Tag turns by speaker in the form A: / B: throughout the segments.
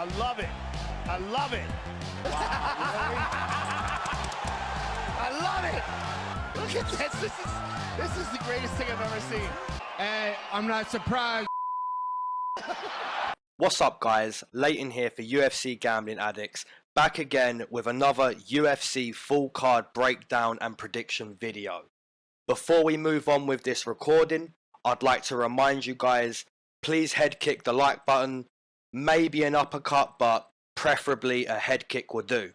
A: I love it. I love it. I love it. Look at this. This is the greatest thing I've ever seen.
B: Hey, I'm not surprised.
C: What's up, guys? Leighton here for UFC Gambling Addicts, back again with another UFC full card breakdown and prediction video. Before we move on with this recording, I'd like to remind you guys, please head kick the like button, maybe an uppercut, but preferably a head kick will do.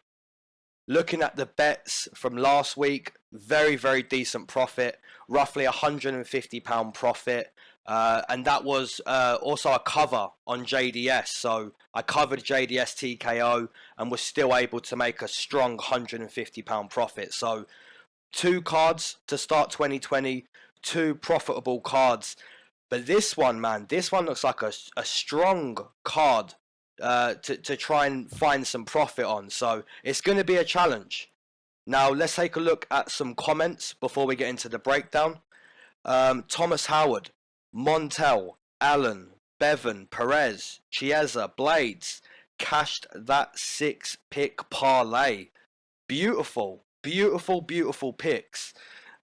C: Looking at the bets from last week, very decent profit, roughly £150 profit. And that was also a cover on JDS, so I covered JDS TKO and was still able to make a strong £150 profit. So 2 cards to start 2020, 2 profitable cards. But this one, man, this one looks like a strong card to try and find some profit on. So it's going to be a challenge. Now let's take a look at some comments before we get into the breakdown. Thomas Howard, Montel, Allen, Bevan, Perez, Chiesa, Blades cashed that 6-pick parlay. Beautiful picks.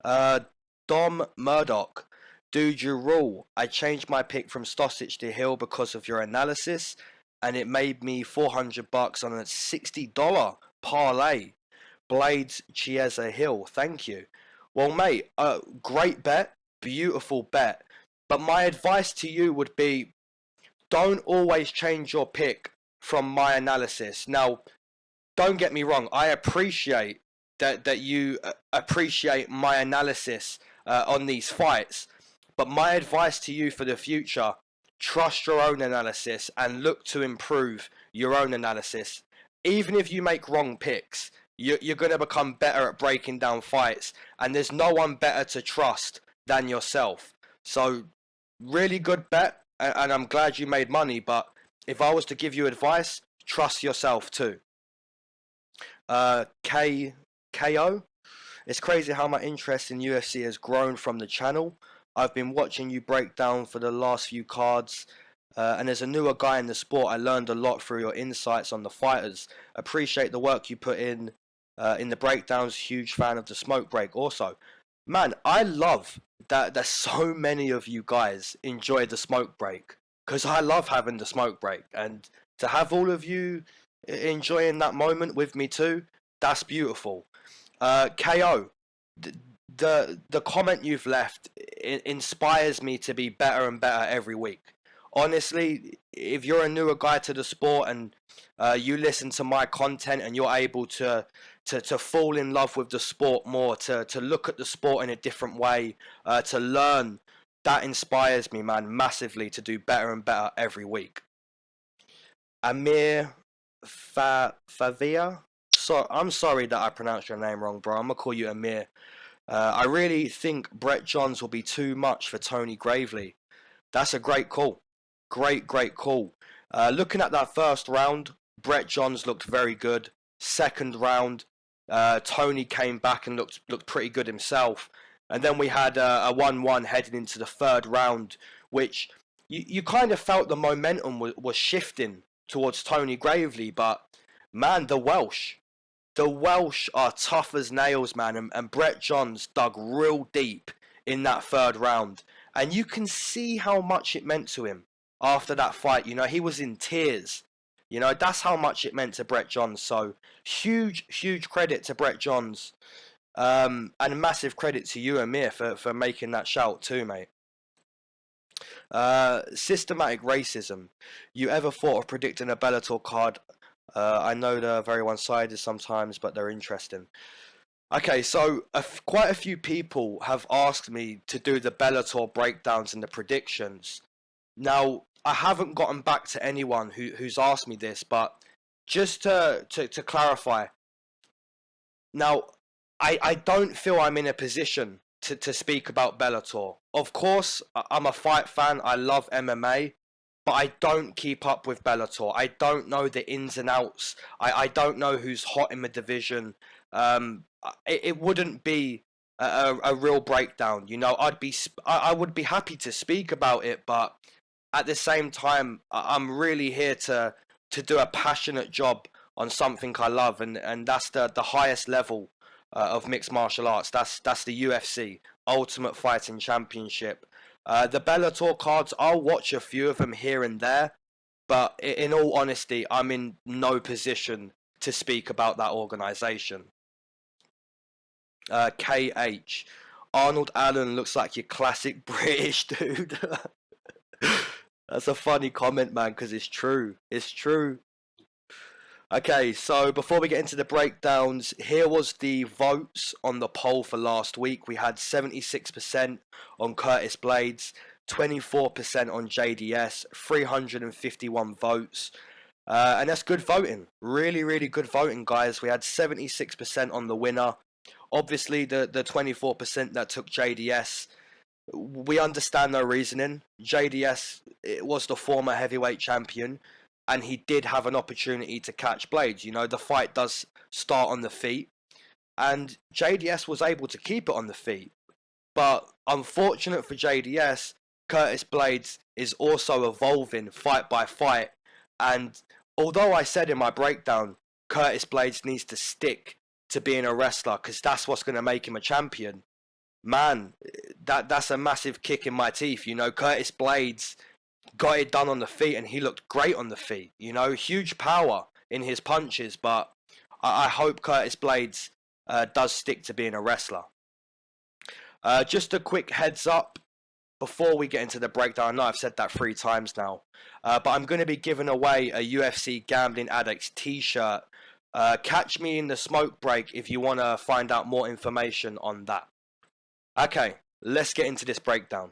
C: Dom Murdoch, dude, you rule. I changed my pick from Stosic to Hill because of your analysis, and it made me $400 on a $60 parlay. Blades, Chiesa, Hill. Thank you. Well, mate, great bet, beautiful bet. But my advice to you would be, don't always change your pick from my analysis. Now, don't get me wrong. I appreciate that you appreciate my analysis on these fights. But my advice to you for the future, trust your own analysis and look to improve your own analysis. Even if you make wrong picks, you're going to become better at breaking down fights. And there's no one better to trust than yourself. So, really good bet, and I'm glad you made money, but if I was to give you advice, trust yourself too. KO, it's crazy how my interest in UFC has grown from the channel. I've been watching you break down for the last few cards, and as a newer guy in the sport, I learned a lot through your insights on the fighters. Appreciate the work you put in the breakdowns. Huge fan of the smoke break also. Man, I love that there's so many of you guys enjoy the smoke break, because I love having the smoke break, and to have all of you enjoying that moment with me too, that's beautiful. KO, the comment you've left inspires me to be better and better every week. Honestly, if you're a newer guy to the sport and you listen to my content and you're able to fall in love with the sport more, to look at the sport in a different way, to learn, that inspires me, man, massively to do better and better every week. Amir Favia, so I'm sorry that I pronounced your name wrong, bro. I'm gonna call you Amir. I really think Brett Johns will be too much for Tony Gravely. That's a great call. Great call. Looking at that first round, Brett Johns looked very good. Second round, Tony came back and looked pretty good himself. And then we had a 1-1 heading into the third round, which you kind of felt the momentum was shifting towards Tony Gravely. But, man, the Welsh are tough as nails, man. And Brett Johns dug real deep in that third round. And you can see how much it meant to him after that fight. You know, he was in tears. You know, that's how much it meant to Brett Johns. So, huge credit to Brett Johns. And massive credit to you, Amir, for making that shout too, mate. Systematic racism. You ever thought of predicting a Bellator card? I know they're very one-sided sometimes, but they're interesting. Okay, so quite a few people have asked me to do the Bellator breakdowns and the predictions. Now, I haven't gotten back to anyone who's asked me this, but just to clarify, now, I don't feel I'm in a position to speak about Bellator. Of course, I'm a fight fan, I love MMA, but I don't keep up with Bellator. I don't know the ins and outs. I don't know who's hot in the division. It wouldn't be a real breakdown. You know, I would be happy to speak about it, but at the same time, I'm really here to to do a passionate job on something I love, and that's the highest level of mixed martial arts. That's the UFC, Ultimate Fighting Championship. The Bellator cards, I'll watch a few of them here and there, but in all honesty, I'm in no position to speak about that organization. KH. Arnold Allen looks like your classic British dude. That's a funny comment, man, because it's true. It's true. Okay, so before we get into the breakdowns, here was the votes on the poll for last week. We had 76% on Curtis Blades, 24% on JDS, 351 votes. And that's good voting. Really, really good voting, guys. We had 76% on the winner. Obviously, the 24% that took JDS, we understand their reasoning. JDS was the former heavyweight champion, and he did have an opportunity to catch Blades. You know, the fight does start on the feet, and JDS was able to keep it on the feet. But unfortunate for JDS, Curtis Blades is also evolving fight by fight. And although I said in my breakdown, Curtis Blades needs to stick to being a wrestler because that's what's going to make him a champion, man, that's a massive kick in my teeth. You know, Curtis Blades got it done on the feet, and he looked great on the feet. You know, huge power in his punches, but I hope Curtis Blades does stick to being a wrestler. Just a quick heads up before we get into the breakdown. I know I've said that 3 times now, but I'm going to be giving away a UFC Gambling Addicts t-shirt. Catch me in the smoke break if you want to find out more information on that. Okay, let's get into this breakdown.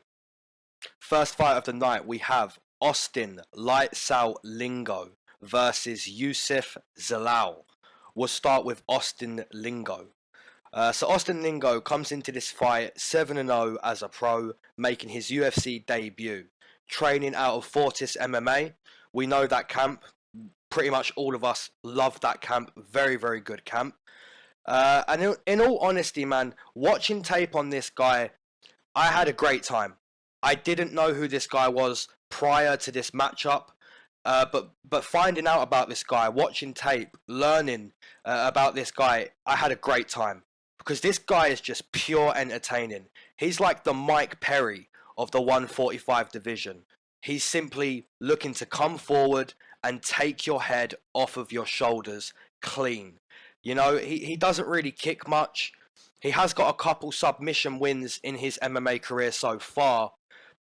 C: First fight of the night, we have Austin Lights Out Lingo versus Yusuf Zalal. We'll start with Austin Lingo. So Austin Lingo comes into this fight 7-0 as a pro, making his UFC debut. Training out of Fortis MMA. We know that camp. Pretty much all of us love that camp. Very, very good camp. And in all honesty, man, watching tape on this guy, I had a great time. I didn't know who this guy was prior to this matchup, but finding out about this guy, watching tape, learning about this guy, I had a great time because this guy is just pure entertaining. He's like the Mike Perry of the 145 division. He's simply looking to come forward and take your head off of your shoulders clean. You know, he doesn't really kick much. He has got a couple submission wins in his MMA career so far,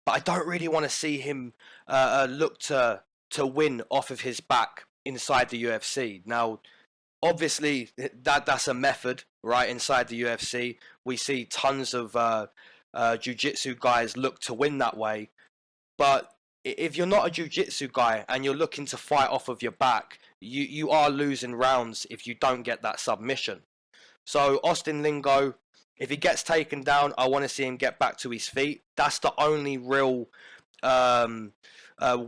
C: but I don't really want to see him look to win off of his back inside the UFC. Now, obviously, that's a method, right, inside the UFC. We see tons of jiu-jitsu guys look to win that way. But if you're not a jiu-jitsu guy and you're looking to fight off of your back, you are losing rounds if you don't get that submission. So Austin Lingo, if he gets taken down, I want to see him get back to his feet. That's the only real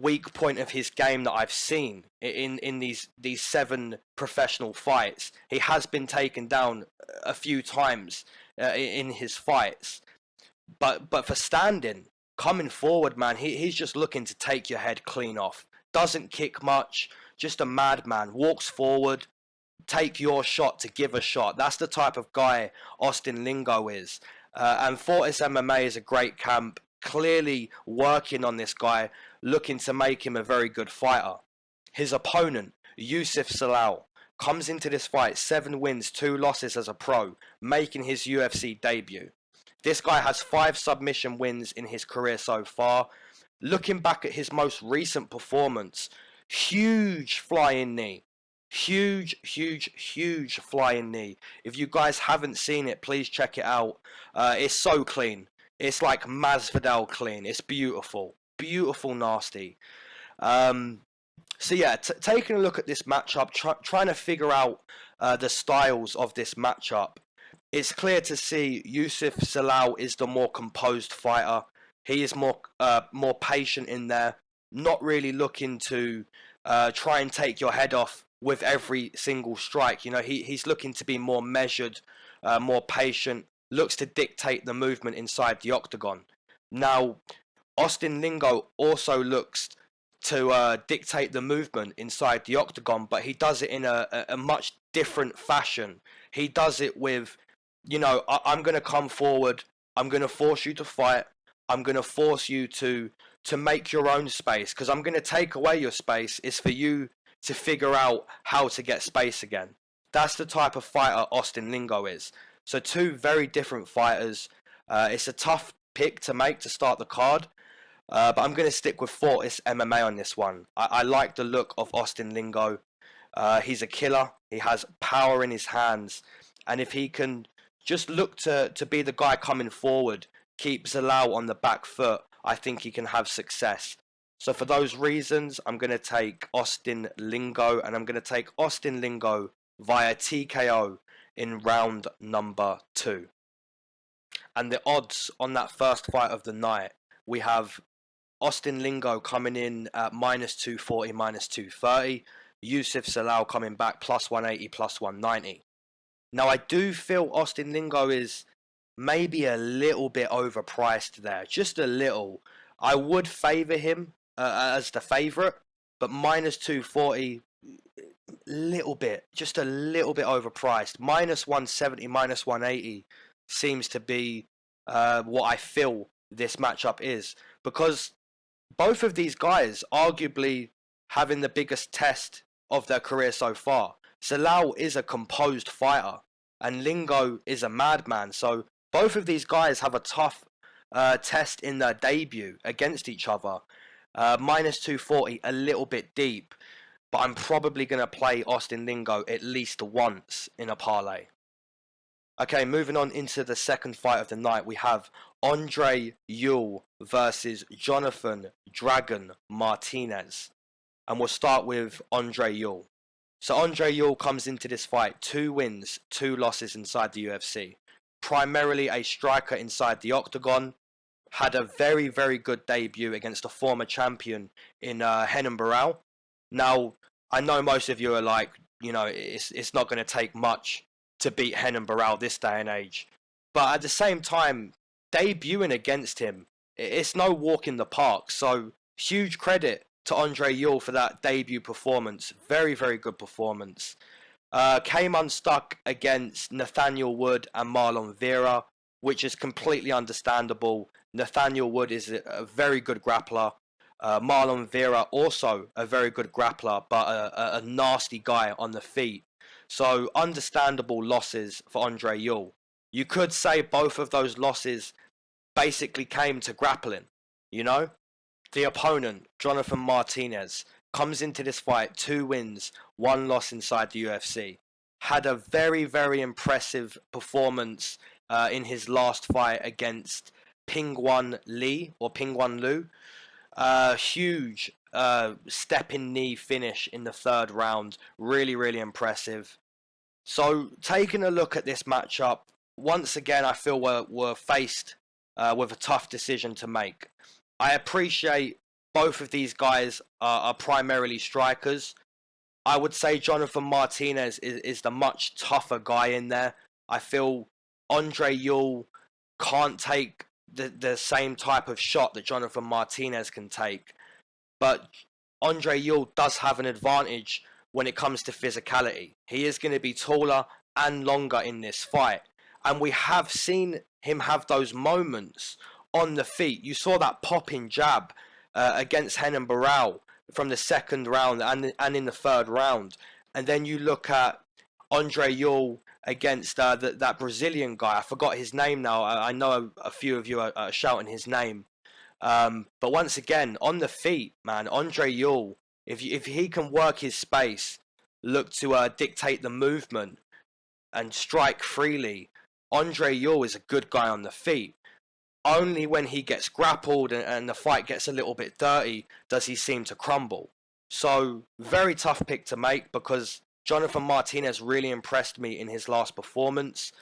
C: weak point of his game that I've seen in these 7 professional fights. He has been taken down a few times in his fights, but for standing, coming forward, man, he's just looking to take your head clean off. Doesn't kick much, just a madman. Walks forward, take your shot to give a shot. That's the type of guy Austin Lingo is. And Fortis MMA is a great camp, clearly working on this guy, looking to make him a very good fighter. His opponent, Yusuf Zalal, comes into this fight 7 wins, 2 losses as a pro, making his UFC debut. This guy has 5 submission wins in his career so far. Looking back at his most recent performance, huge flying knee. Huge flying knee. If you guys haven't seen it, please check it out. It's so clean. It's like Masvidal clean. It's beautiful. Beautiful nasty. So yeah, taking a look at this matchup, trying to figure out the styles of this matchup. It's clear to see Yusuf Zalal is the more composed fighter. He is more patient in there, not really looking to try and take your head off with every single strike. You know, he's looking to be more measured, more patient, looks to dictate the movement inside the octagon. Now, Austin Lingo also looks to dictate the movement inside the octagon, but he does it in a much different fashion. He does it with, you know, I'm going to come forward, I'm going to force you to fight, I'm going to force you to make your own space, because I'm going to take away your space. It's for you to figure out how to get space again. That's the type of fighter Austin Lingo is. So two very different fighters. It's a tough pick to make to start the card. But I'm going to stick with Fortis MMA on this one. I like the look of Austin Lingo. He's a killer. He has power in his hands. And if he can just look to be the guy coming forward, keep Zalal on the back foot, I think he can have success. So for those reasons, I'm going to take Austin Lingo. And I'm going to take Austin Lingo via TKO in round number 2. And the odds on that first fight of the night, we have Austin Lingo coming in at -240, -230. Yusuf Zalal coming back +180, +190. Now, I do feel Austin Lingo is maybe a little bit overpriced there. Just a little. I would favour him as the favourite, but -240, little bit. Just a little bit overpriced. -170, -180 seems to be what I feel this matchup is. Because both of these guys arguably having the biggest test of their career so far. Zalal is a composed fighter and Lingo is a madman. So both of these guys have a tough test in their debut against each other. -240, a little bit deep. But I'm probably going to play Austin Lingo at least once in a parlay. Okay, moving on into the second fight of the night, we have Andre Ewell versus Jonathan Dragon Martinez. And we'll start with Andre Ewell. So Andre Ewell comes into this fight 2 wins, 2 losses inside the UFC. Primarily a striker inside the octagon. Had a very, very good debut against a former champion in Renan Barão. Now, I know most of you are like, you know, it's not going to take much to beat Renan Barão this day and age. But at the same time, debuting against him, it's no walk in the park. So huge credit to Andre Ewell for that debut performance. Very, very good performance. Came unstuck against Nathaniel Wood and Marlon Vera, which is completely understandable. Nathaniel Wood is a very good grappler. Marlon Vera also a very good grappler, but a nasty guy on the feet. So understandable losses for Andre Ewell. You could say both of those losses basically came to grappling, you know? The opponent, Jonathan Martinez, comes into this fight 2 wins, 1 loss inside the UFC. Had a very, very impressive performance in his last fight against Pingwan Liu. Huge stepping knee finish in the 3rd round. Really, really impressive. So taking a look at this matchup, once again I feel we're faced with a tough decision to make. I appreciate both of these guys are primarily strikers. I would say Jonathan Martinez is the much tougher guy in there. I feel Andre Ewell can't take the same type of shot that Jonathan Martinez can take. But Andre Ewell does have an advantage when it comes to physicality. He is going to be taller and longer in this fight. And we have seen him have those moments on the feet. You saw that popping jab against Renan Barão from the 2nd round and in the 3rd round. And then you look at Andre Ewell against that Brazilian guy. I forgot his name now. I know a few of you are shouting his name. But once again, on the feet, man, Andre Ewell, if he can work his space, look to dictate the movement and strike freely, Andre Ewell is a good guy on the feet. Only when he gets grappled and the fight gets a little bit dirty does he seem to crumble. So, very tough pick to make because Jonathan Martinez really impressed me in his last performance.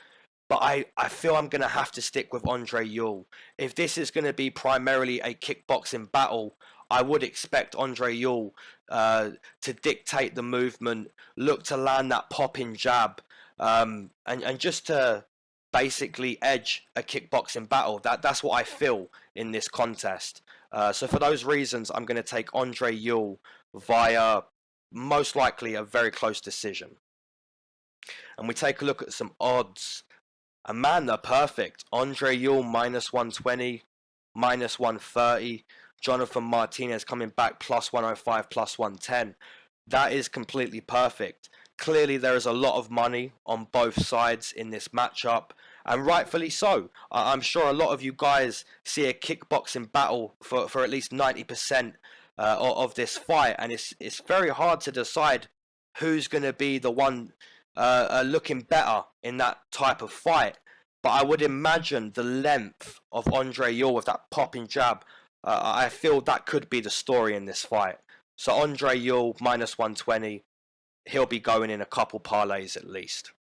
C: But I feel I'm going to have to stick with Andre Ewell. If this is going to be primarily a kickboxing battle, I would expect Andre Ewell to dictate the movement, look to land that popping jab, and just to basically edge a kickboxing battle. That's what I feel in this contest. So for those reasons, I'm going to take Andre Ewell via most likely a very close decision. And we take a look at some odds. And man, they're perfect. Andre Ewell minus 120, minus 130. Jonathan Martinez coming back plus 105, plus 110. That is completely perfect. Clearly, there is a lot of money on both sides in this matchup, and rightfully so. I'm sure a lot of you guys see a kickboxing battle for at least 90% of this fight, and it's very hard to decide who's going to be the one looking better in that type of fight. But I would imagine the length of Andre Ewell with that popping jab, I feel that could be the story in this fight. So Andre Ewell minus 120, he'll be going in a couple parlays at least.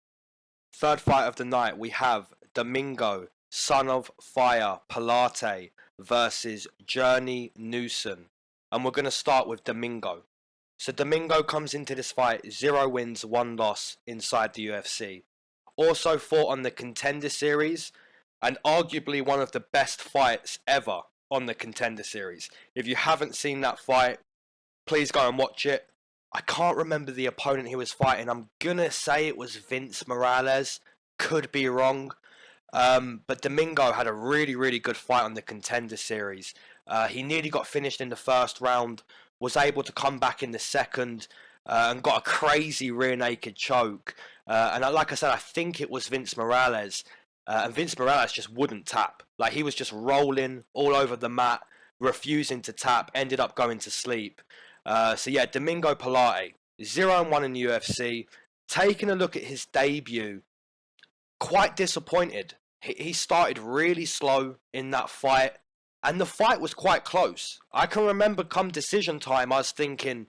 C: Third fight of the night, we have Domingo, Son of Fire, Pilarte versus Journey Newson. And we're going to start with Domingo. So Domingo comes into this fight 0 wins, 1 loss inside the UFC. Also fought on the Contender Series, and arguably one of the best fights ever on the Contender Series. If you haven't seen that fight, please go and watch it. I can't remember the opponent he was fighting. I'm gonna say it was Vince Morales. Could be wrong. But Domingo had a really, really good fight on the Contender Series. He nearly got finished in the first round, was able to come back in the second, and got a crazy rear naked choke. And like I said, I think it was Vince Morales. And Vince Morales just wouldn't tap. Like, he was just rolling all over the mat, refusing to tap, ended up going to sleep. So yeah, Domingo Pilarte, 0-1 in the UFC. Taking a look at his debut, quite disappointed. He started really slow in that fight, and the fight was quite close. I can remember come decision time, I was thinking,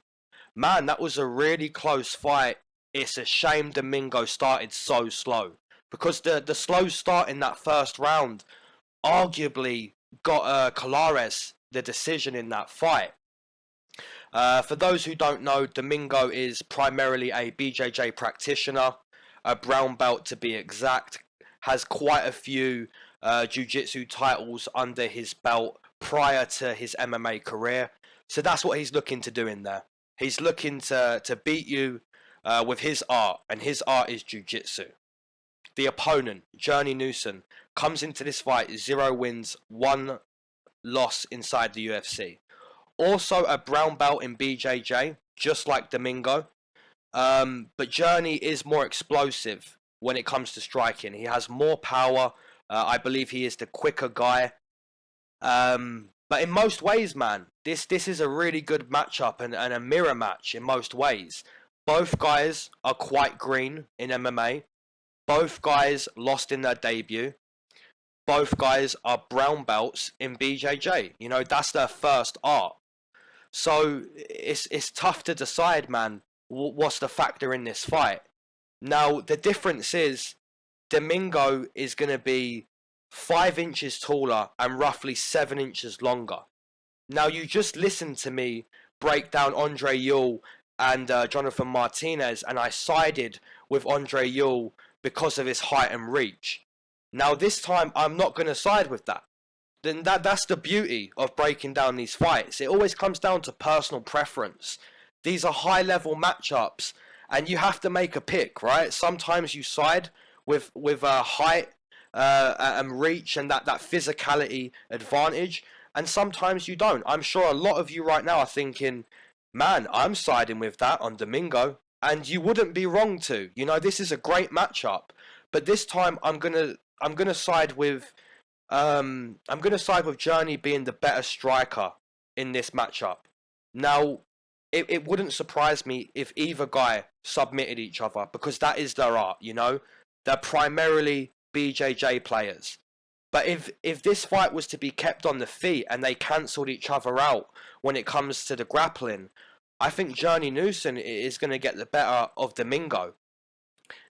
C: man, that was a really close fight. It's a shame Domingo started so slow, because the slow start in that first round arguably got Colares the decision in that fight. For those who don't know, Domingo is primarily a BJJ practitioner, a brown belt to be exact, has quite a few jiu-jitsu titles under his belt prior to his MMA career. So that's what he's looking to do in there. He's looking to beat you with his art, and his art is jiu-jitsu. The opponent, Journey Newson, comes into this fight 0 wins, 1 loss inside the UFC. Also a brown belt in BJJ, just like Domingo. But Journey is more explosive when it comes to striking. He has more power. I believe he is the quicker guy. But in most ways, man, this is a really good matchup and a mirror match in most ways. Both guys are quite green in MMA. Both guys lost in their debut. Both guys are brown belts in BJJ. You know, that's their first art. So it's tough to decide, man, what's the factor in this fight. Now, the difference is Domingo is going to be 5 inches taller and roughly 7 inches longer. Now, you just listened to me break down Andre Ewell and Jonathan Martinez, and I sided with Andre Ewell because of his height and reach. Now, this time, I'm not going to side with that. Then that's the beauty of breaking down these fights. It always comes down to personal preference. These are high-level matchups, and you have to make a pick, right? Sometimes you side with height and reach and that physicality advantage, and sometimes you don't. I'm sure a lot of you right now are thinking, man, I'm siding with that on Domingo, and you wouldn't be wrong to. You know, this is a great matchup, but this time I'm gonna side with Journey being the better striker in this matchup. Now, it wouldn't surprise me if either guy submitted each other, because that is their art, you know? They're primarily BJJ players. But if this fight was to be kept on the feet and they cancelled each other out when it comes to the grappling, I think Journey Newson is going to get the better of Domingo.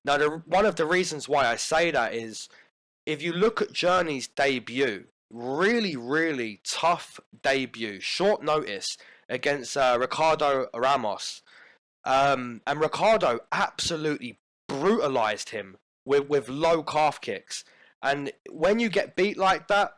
C: Now, one of the reasons why I say that is, if you look at Journey's debut, really, really tough debut, short notice against Ricardo Ramos. And Ricardo absolutely brutalized him with low calf kicks. And when you get beat like that,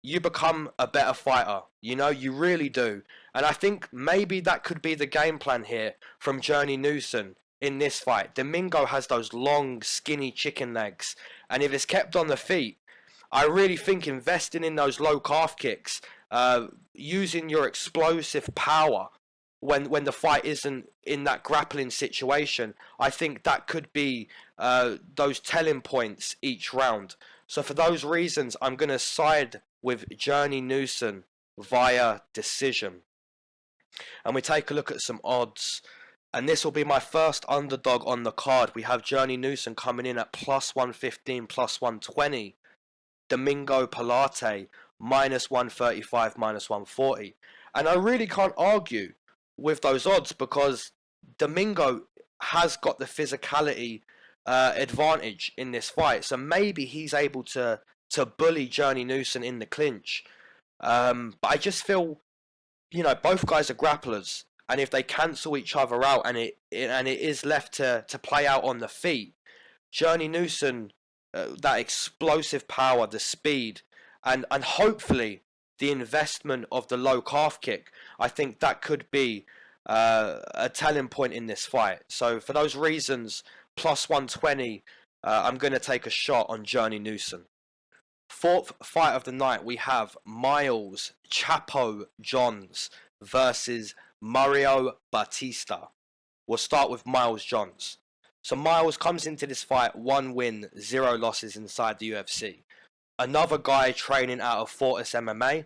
C: you become a better fighter. You know, you really do. And I think maybe that could be the game plan here from Journey Newson in this fight. Domingo has those long, skinny chicken legs. And if it's kept on the feet, I really think investing in those low calf kicks, using your explosive power when the fight isn't in that grappling situation, I think that could be those telling points each round. So for those reasons, I'm going to side with Journey Newson via decision. And we take a look at some odds. And this will be my first underdog on the card. We have Journey Newson coming in at plus 115, plus 120. Domingo Pilarte, minus 135, minus 140. And I really can't argue with those odds because Domingo has got the physicality advantage in this fight. So maybe he's able to bully Journey Newson in the clinch. But I just feel, you know, both guys are grapplers. And if they cancel each other out and it is left to play out on the feet, Journey Newson, that explosive power, the speed, and hopefully the investment of the low calf kick, I think that could be a telling point in this fight. So for those reasons, plus 120, I'm going to take a shot on Journey Newson. Fourth fight of the night, we have Miles Chapo Johns versus Mario Bautista. We'll start with Miles Johns. So Miles comes into this fight 1 win, 0 losses inside the UFC. Another guy training out of Fortis MMA.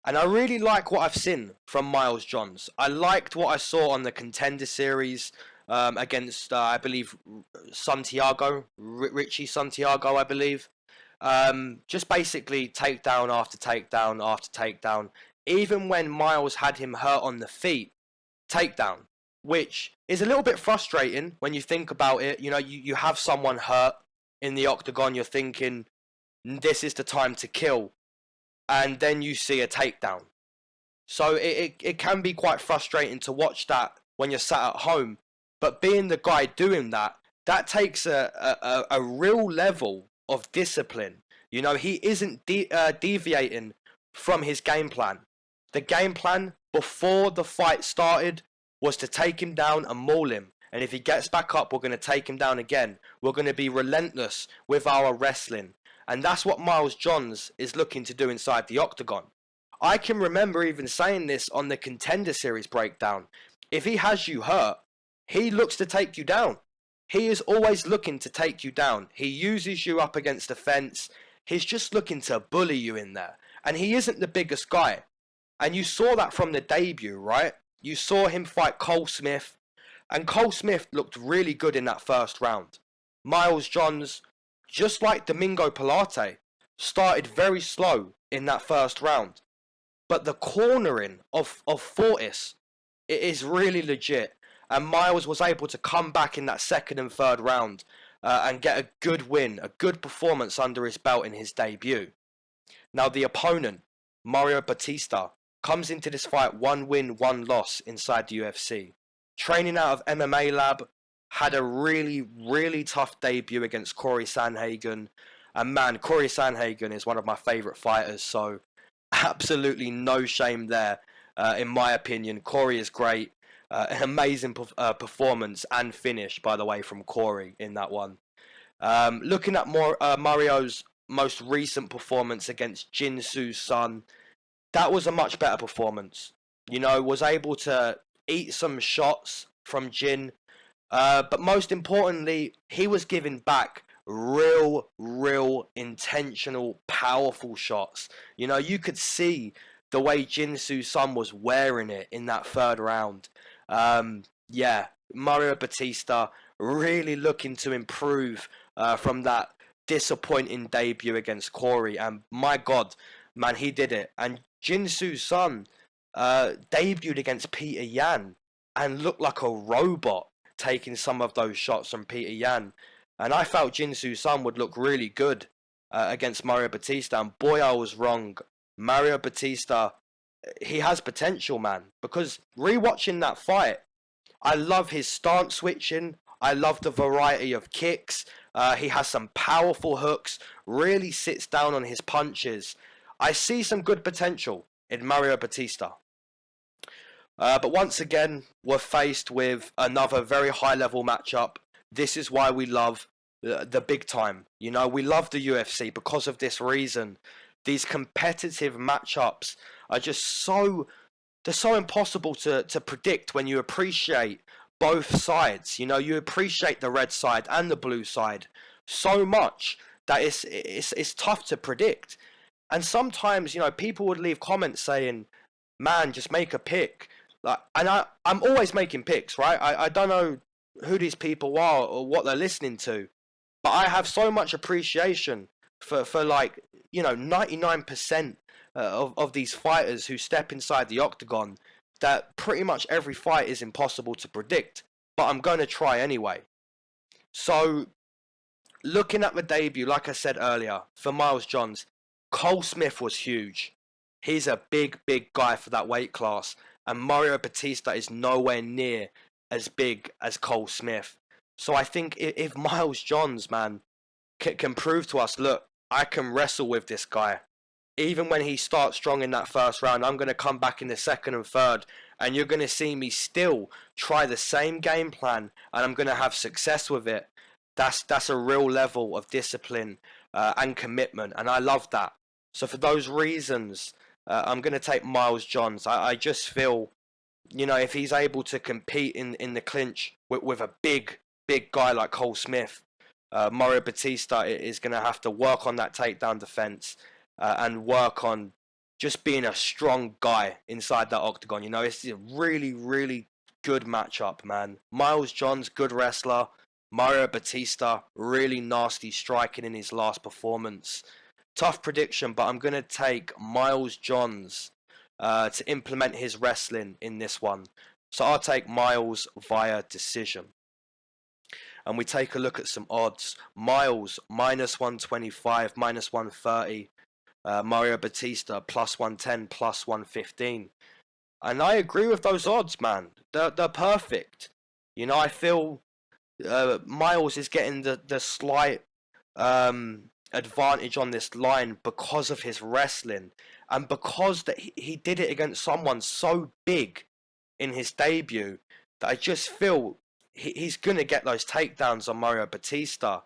C: And I really like what I've seen from Miles Johns. I liked what I saw on the Contender Series against, I believe, Santiago, Richie Santiago, I believe. Just basically takedown after takedown after takedown. Even when Miles had him hurt on the feet, takedown. Which is a little bit frustrating when you think about it. You know, you have someone hurt in the octagon, you're thinking, this is the time to kill. And then you see a takedown. So it can be quite frustrating to watch that when you're sat at home. But being the guy doing that, that takes a real level of discipline. You know, he isn't deviating from his game plan. The game plan before the fight started was to take him down and maul him. And if he gets back up, we're going to take him down again. We're going to be relentless with our wrestling. And that's what Miles Johns is looking to do inside the octagon. I can remember even saying this on the Contender Series breakdown. If he has you hurt, he looks to take you down. He is always looking to take you down. He uses you up against the fence. He's just looking to bully you in there. And he isn't the biggest guy. And you saw that from the debut, right? You saw him fight Cole Smith. And Cole Smith looked really good in that first round. Miles Johns, just like Domingo Pilarte, started very slow in that first round. But the cornering of Fortis, it is really legit. And Miles was able to come back in that second and third round and get a good win, a good performance under his belt in his debut. Now the opponent, Mario Bautista, comes into this fight 1 win, 1 loss inside the UFC. Training out of MMA Lab, had a really, really tough debut against Corey Sandhagen. And man, Corey Sandhagen is one of my favourite fighters, so absolutely no shame there, in my opinion. Corey is great. An amazing performance and finish, by the way, from Corey in that one. Looking at Mario's most recent performance against Jin Soo's son, that was a much better performance. You know, was able to eat some shots from Jin. But most importantly, he was giving back real intentional, powerful shots. You know, you could see the way Jin Soo's son was wearing it in that third round. Yeah, Mario Bautista really looking to improve from that disappointing debut against Corey. And my God, man, he did it. And Jin Soo's son debuted against Peter Yan and looked like a robot, taking some of those shots from Peter Yan. And I felt Jin Soo's son would look really good against Mario Bautista. And boy, I was wrong. Mario Bautista, he has potential, man. Because rewatching that fight, I love his stance switching. I love the variety of kicks. He has some powerful hooks. Really sits down on his punches. I see some good potential in Mario Bautista. But once again, we're faced with another very high-level matchup. This is why we love the big time. You know, we love the UFC because of this reason. These competitive matchups are just they're so impossible to predict when you appreciate both sides. You know, you appreciate the red side and the blue side so much that it's tough to predict. And sometimes, you know, people would leave comments saying, man, just make a pick. Like, and I'm always making picks, right? I don't know who these people are or what they're listening to, but I have so much appreciation for like, you know, 99% of these fighters who step inside the octagon, that pretty much every fight is impossible to predict, but I'm going to try anyway. So, looking at the debut, like I said earlier, for Miles Johns, Cole Smith was huge. He's a big guy for that weight class, and Mario Bautista is nowhere near as big as Cole Smith. So I think if Miles Johns, man, can prove to us, look, I can wrestle with this guy. Even when he starts strong in that first round, I'm going to come back in the second and third, and you're going to see me still try the same game plan, and I'm going to have success with it. That's a real level of discipline and commitment, and I love that. So for those reasons, I'm going to take Miles Johns. I just feel, you know, if he's able to compete in the clinch with a big guy like Cole Smith, Mario Bautista is going to have to work on that takedown defense and work on just being a strong guy inside that octagon. You know, it's a really good matchup, man. Miles Johns, good wrestler. Mario Bautista, really nasty striking in his last performance. Tough prediction, but I'm going to take Miles Johns to implement his wrestling in this one. So I'll take Miles via decision. And we take a look at some odds. Miles, minus 125, minus 130. Mario Bautista, plus 110, plus 115. And I agree with those odds, man. They're perfect. You know, I feel Miles is getting the slight advantage on this line because of his wrestling, and because that he did it against someone so big in his debut, that I just feel he's going to get those takedowns on Mario Bautista.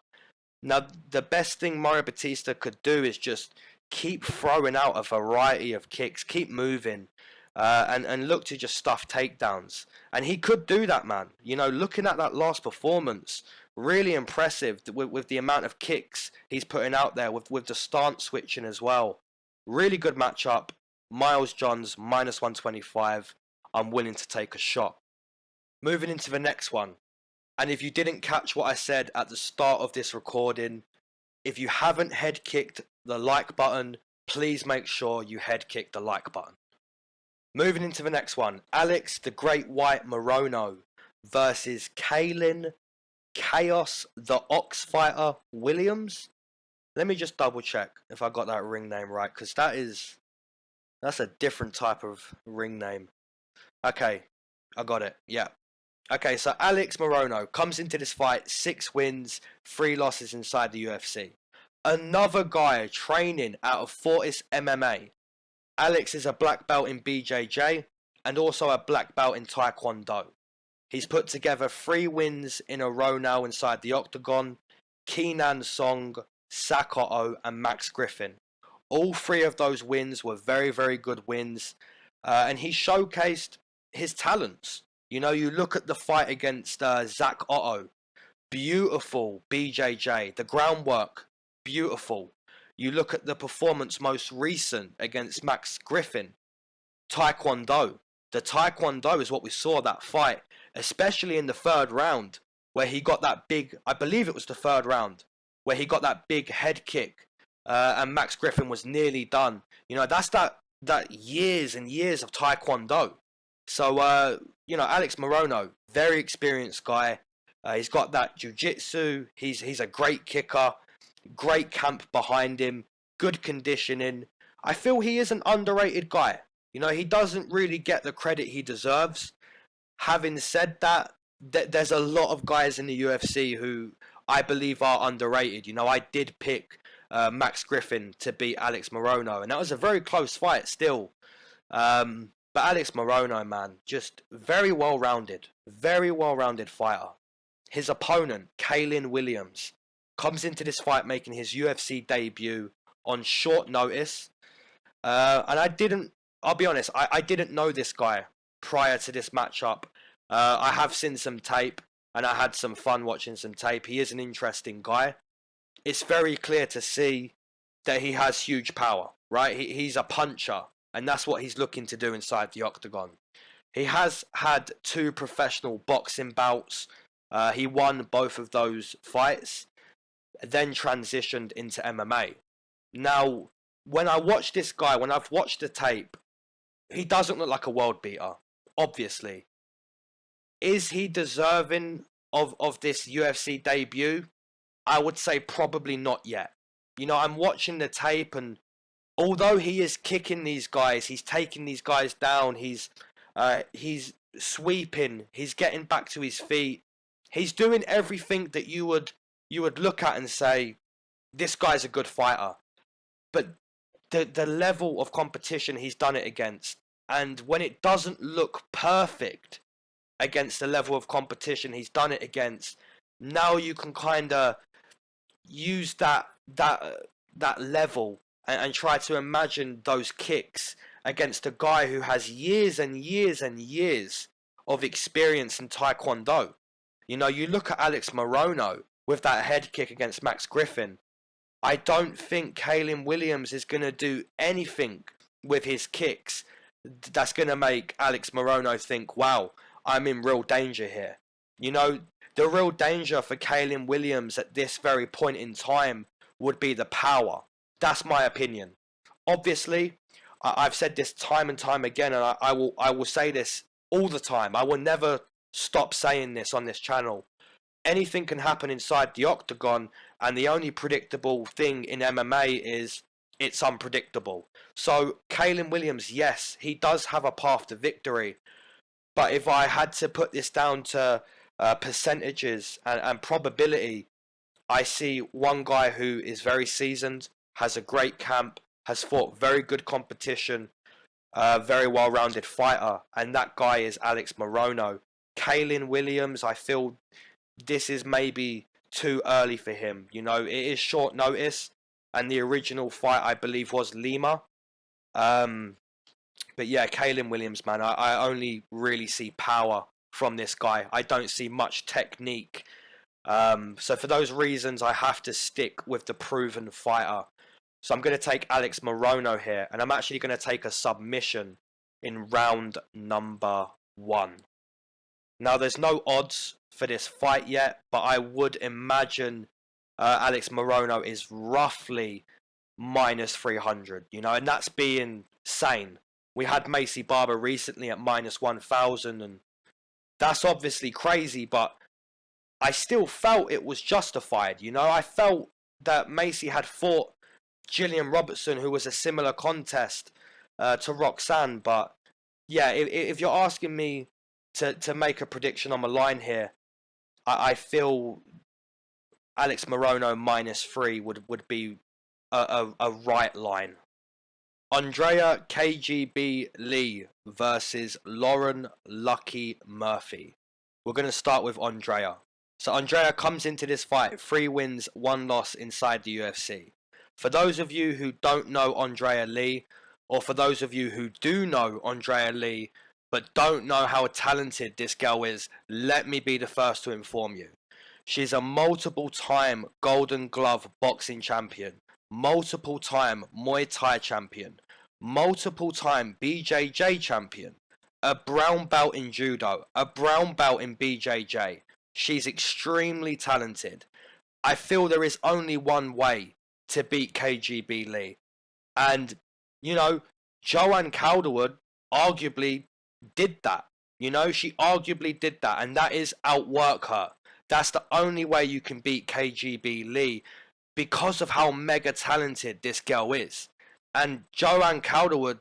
C: Now, the best thing Mario Bautista could do is just keep throwing out a variety of kicks, keep moving, and look to just stuff takedowns. And he could do that, man. You know, looking at that last performance, really impressive with the amount of kicks he's putting out there, with the stance switching as well. Really good matchup. Miles Johns, minus 125. I'm willing to take a shot. Moving into the next one. And if you didn't catch what I said at the start of this recording, if you haven't head kicked the like button, please make sure you head kick the like button. Moving into the next one. Alex the Great White Moreno versus Kaylin Chaos the Ox Fighter Williams. Let me just double check if I got that ring name right, because that's a different type of ring name. Okay, I got it. Yeah. Okay, so Alex Moreno comes into this fight 6 wins, 3 losses inside the UFC. Another guy training out of Fortis MMA. Alex is a black belt in BJJ and also a black belt in Taekwondo. He's put together 3 wins in a row now inside the octagon. Keenan Song, Sakotto and Max Griffin. All 3 of those wins were very good wins. And he showcased his talents. You know, you look at the fight against Zach Otto. Beautiful BJJ. The groundwork, beautiful. You look at the performance most recent against Max Griffin. Taekwondo. The Taekwondo is what we saw that fight, especially in the 3rd round, where he got that big, I believe it was the 3rd round, where he got that big head kick, and Max Griffin was nearly done. You know, that's that years and years of Taekwondo. So, you know, Alex Moreno, very experienced guy. He's got that jiu-jitsu. He's a great kicker. Great camp behind him. Good conditioning. I feel he is an underrated guy. You know, he doesn't really get the credit he deserves. Having said that, there's a lot of guys in the UFC who I believe are underrated. You know, I did pick Max Griffin to beat Alex Moreno, and that was a very close fight still. But Alex Moreno, man, just very well-rounded fighter. His opponent, Kalen Williams, comes into this fight making his UFC debut on short notice. And I'll be honest, I didn't know this guy prior to this matchup. I have seen some tape, and I had some fun watching some tape. He is an interesting guy. It's very clear to see that he has huge power, right? He's a puncher, and that's what he's looking to do inside the octagon. He has had 2 professional boxing bouts. He won both of those fights, then transitioned into MMA. Now, when I watch this guy, when I've watched the tape, he doesn't look like a world beater, obviously. Is he deserving of this UFC debut? I would say probably not yet. You know, I'm watching the tape, and although he is kicking these guys, he's taking these guys down, he's sweeping, he's getting back to his feet, he's doing everything that you would look at and say, this guy's a good fighter. But the level of competition he's done it against, and when it doesn't look perfect against the level of competition he's done it against, now you can kind of use that level and try to imagine those kicks against a guy who has years and years and years of experience in Taekwondo. You know, you look at Alex Moreno with that head kick against Max Griffin. I don't think Kalen Williams is going to do anything with his kicks that's going to make Alex Moreno think, wow, I'm in real danger here. You know, the real danger for Kalen Williams at this very point in time would be the power. That's my opinion. Obviously, I've said this time and time again, and I will say this all the time. I will never stop saying this on this channel. Anything can happen inside the octagon, and the only predictable thing in MMA is it's unpredictable. So Kalen Williams, yes, he does have a path to victory, but if I had to put this down to percentages and probability, I see one guy who is very seasoned, has a great camp, has fought very good competition, very well-rounded fighter, and that guy is Alex Moreno. Kalen Williams, I feel this is maybe too early for him. You know, it is short notice, and the original fight, I believe, was Lima. But yeah, Kalen Williams, man, I only really see power from this guy. I don't see much technique. So for those reasons, I have to stick with the proven fighter. So I'm going to take Alex Moreno here, and I'm actually going to take a submission in round number 1. Now, there's no odds for this fight yet, but I would imagine Alex Moreno is roughly minus 300, you know, and that's being sane. We had Macy Barber recently at minus 1,000, and that's obviously crazy, but I still felt it was justified, you know. I felt that Macy had fought Gillian Robertson, who was a similar contest to Roxanne, but yeah, if you're asking me to make a prediction on the line here, I feel Alex Moreno minus 3 would be a right line. Andrea KGB Lee versus Lauren Lucky Murphy. We're going to start with Andrea. So Andrea comes into this fight 3 wins, 1 loss inside the UFC. For those of you who don't know Andrea Lee, or for those of you who do know Andrea Lee but don't know how talented this girl is, let me be the first to inform you. She's a multiple-time Golden Glove boxing champion, multiple-time Muay Thai champion, multiple-time BJJ champion, a brown belt in judo, a brown belt in BJJ. She's extremely talented. I feel there is only one way to beat KGB Lee. And, you know, Joanne Calderwood arguably did that. You know, she arguably did that, and that is outwork her. That's the only way you can beat KGB Lee, because of how mega talented this girl is. And Joanne Calderwood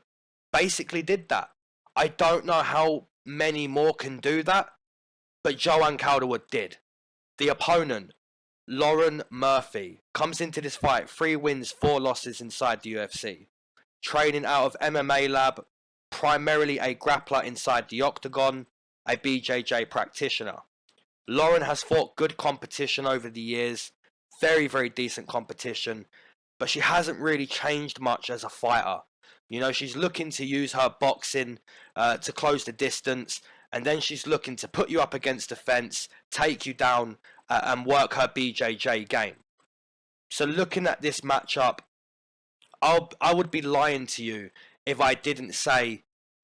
C: basically did that. I don't know how many more can do that, but Joanne Calderwood did. The opponent, Lauren Murphy comes into this fight 3 wins, 4 losses inside the UFC. Training out of MMA Lab, primarily a grappler inside the octagon, a BJJ practitioner. Lauren has fought good competition over the years, very, very decent competition, but she hasn't really changed much as a fighter. You know, she's looking to use her boxing to close the distance, and then she's looking to put you up against the fence, take you down, and work her BJJ game. So looking at this matchup, I would be lying to you if I didn't say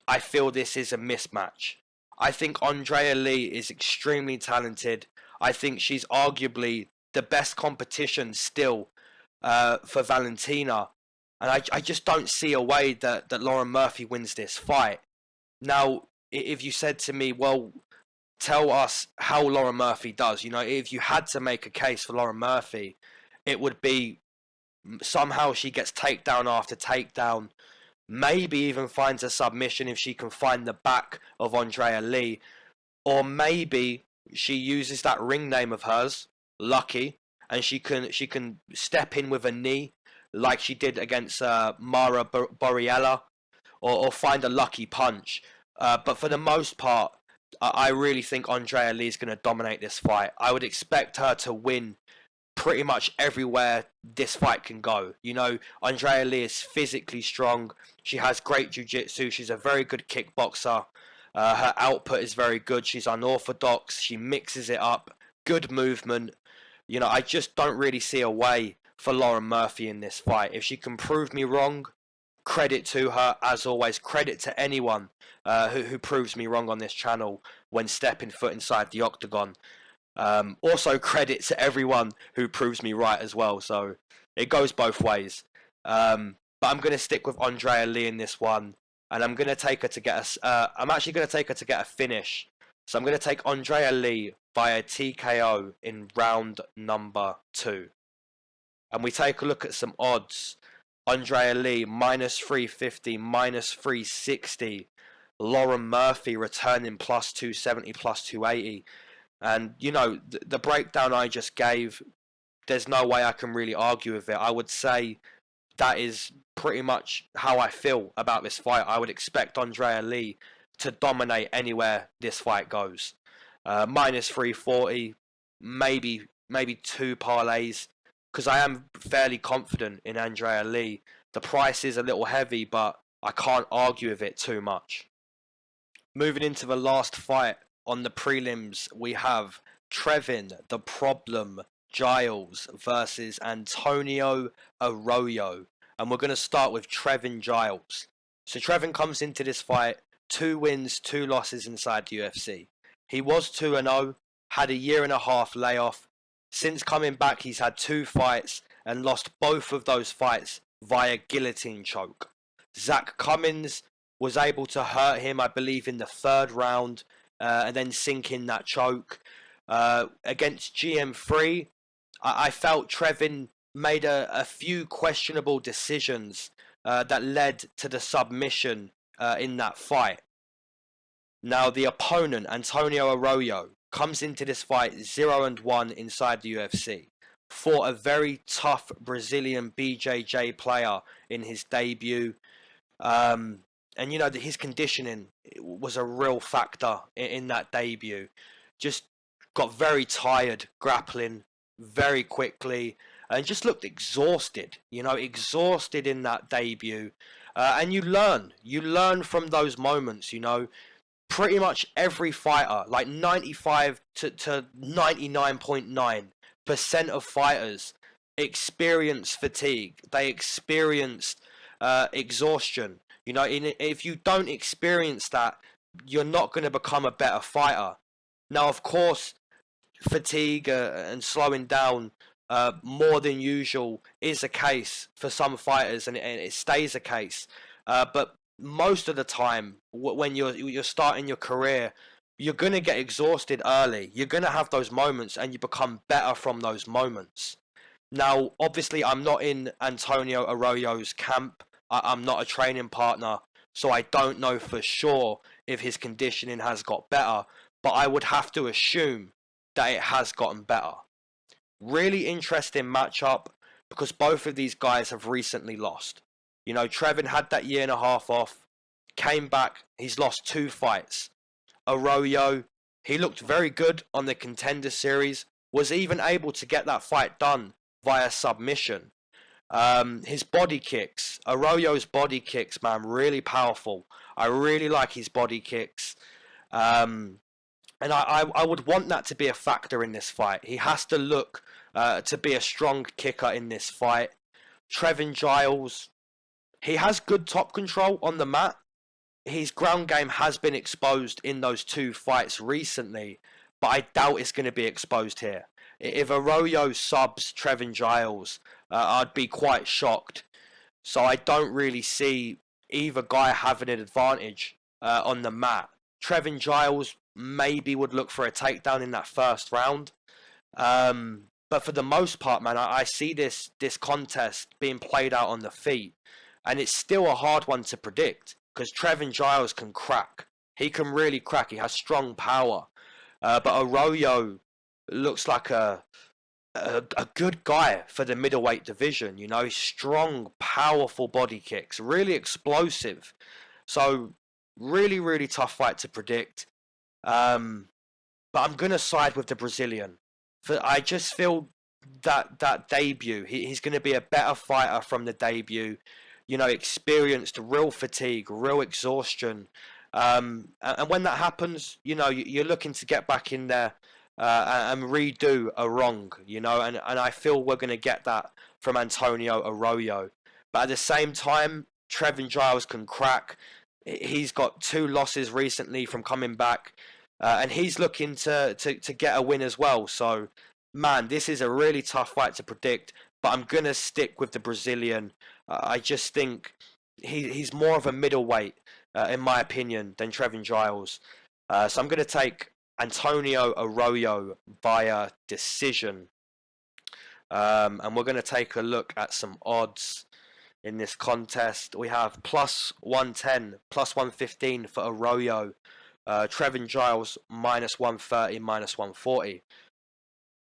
C: I feel this is a mismatch. I think Andrea Lee is extremely talented. I think she's arguably the best competition still for Valentina. And I just don't see a way that Lauren Murphy wins this fight. Now, if you said to me, well, tell us how Lauren Murphy does. You know, if you had to make a case for Lauren Murphy, it would be somehow she gets takedown after takedown. Maybe even finds a submission if she can find the back of Andrea Lee. Or maybe she uses that ring name of hers, Lucky, and she can step in with a knee like she did against Mara Borriella, or find a lucky punch. But for the most part, I really think Andrea Lee is going to dominate this fight. I would expect her to win pretty much everywhere this fight can go. You know, Andrea Lee is physically strong. She has great jiu-jitsu. She's a very good kickboxer. Her output is very good. She's unorthodox. She mixes it up. Good movement. You know, I just don't really see a way for Lauren Murphy in this fight. If she can prove me wrong, credit to her. As always, credit to anyone who proves me wrong on this channel when stepping foot inside the octagon. Also credit to everyone who proves me right as well. So it goes both ways. But I'm going to stick with Andrea Lee in this one, and I'm going to take her to get I'm actually going to take her to get a finish. So I'm going to take Andrea Lee via TKO in round number 2. And we take a look at some odds. Andrea Lee minus 350, minus 360. Lauren Murphy returning plus 270, plus 280. And, you know, the breakdown I just gave, there's no way I can really argue with it. I would say that is pretty much how I feel about this fight. I would expect Andrea Lee to dominate anywhere this fight goes. Minus 340, maybe 2 parlays, because I am fairly confident in Andrea Lee. The price is a little heavy, but I can't argue with it too much. Moving into the last fight on the prelims, we have Trevin, the Problem, Giles versus Antonio Arroyo. And we're going to start with Trevin Giles. So Trevin comes into this fight, 2 wins, 2 losses inside the UFC. He was 2-0, had a 1.5 year layoff. Since coming back, he's had 2 fights and lost both of those fights via guillotine choke. Zach Cummins was able to hurt him, I believe, in the 3rd round, and then sink in that choke. Against GM3, I felt Trevin made a few questionable decisions that led to the submission in that fight. Now, the opponent, Antonio Arroyo, comes into this fight 0-1 inside the UFC. Fought a very tough Brazilian BJJ player in his debut. And, you know, his conditioning was a real factor in that debut. Just got very tired grappling very quickly and just looked exhausted, you know, exhausted in that debut. And you learn from those moments, you know. Pretty much every fighter, like 95 to 99.9% of fighters experience fatigue. They experienced exhaustion. You know, if you don't experience that, you're not going to become a better fighter. Now, of course, fatigue and slowing down more than usual is a case for some fighters, and it stays a case. But most of the time, when you're starting your career, you're going to get exhausted early. You're going to have those moments, and you become better from those moments. Now, obviously, I'm not in Antonio Arroyo's camp. I'm not a training partner, so I don't know for sure if his conditioning has got better, but I would have to assume that it has gotten better. really interesting matchup because both of these guys have recently lost. You know, Trevin had that year and a half off, came back, he's lost 2 fights. Arroyo, he looked very good on the Contender Series, was even able to get that fight done via submission. His body kicks, Arroyo's body kicks, man, really powerful. I really like his body kicks. And I would want that to be a factor in this fight. He has to look to be a strong kicker in this fight. Trevin Giles, he has good top control on the mat. His ground game has been exposed in those 2 fights recently, but I doubt it's going to be exposed here. If Arroyo subs Trevin Giles, I'd be quite shocked. So I don't really see either guy having an advantage on the mat. Trevin Giles maybe would look for a takedown in that first round. But for the most part, man, I see this contest being played out on the feet. And it's still a hard one to predict because Trevin Giles can crack. He can really crack. He has strong power. But Arroyo looks like a good guy for the middleweight division. You know, he's strong, powerful body kicks, really explosive. So really, really tough fight to predict. But I'm going to side with the Brazilian. I just feel that debut, he's going to be a better fighter from the debut. You know, experienced, real fatigue, real exhaustion. And when that happens, you know, you're looking to get back in there and redo a wrong, you know, and I feel we're going to get that from Antonio Arroyo. But at the same time, Trevin Giles can crack. He's got 2 losses recently from coming back, and he's looking to get a win as well. So, man, this is a really tough fight to predict, but I'm going to stick with the Brazilian. I just think he's more of a middleweight, in my opinion, than Trevin Giles. So I'm going to take Antonio Arroyo via decision. And we're going to take a look at some odds in this contest. We have plus 110, plus 115 for Arroyo. Trevin Giles minus 130, minus 140.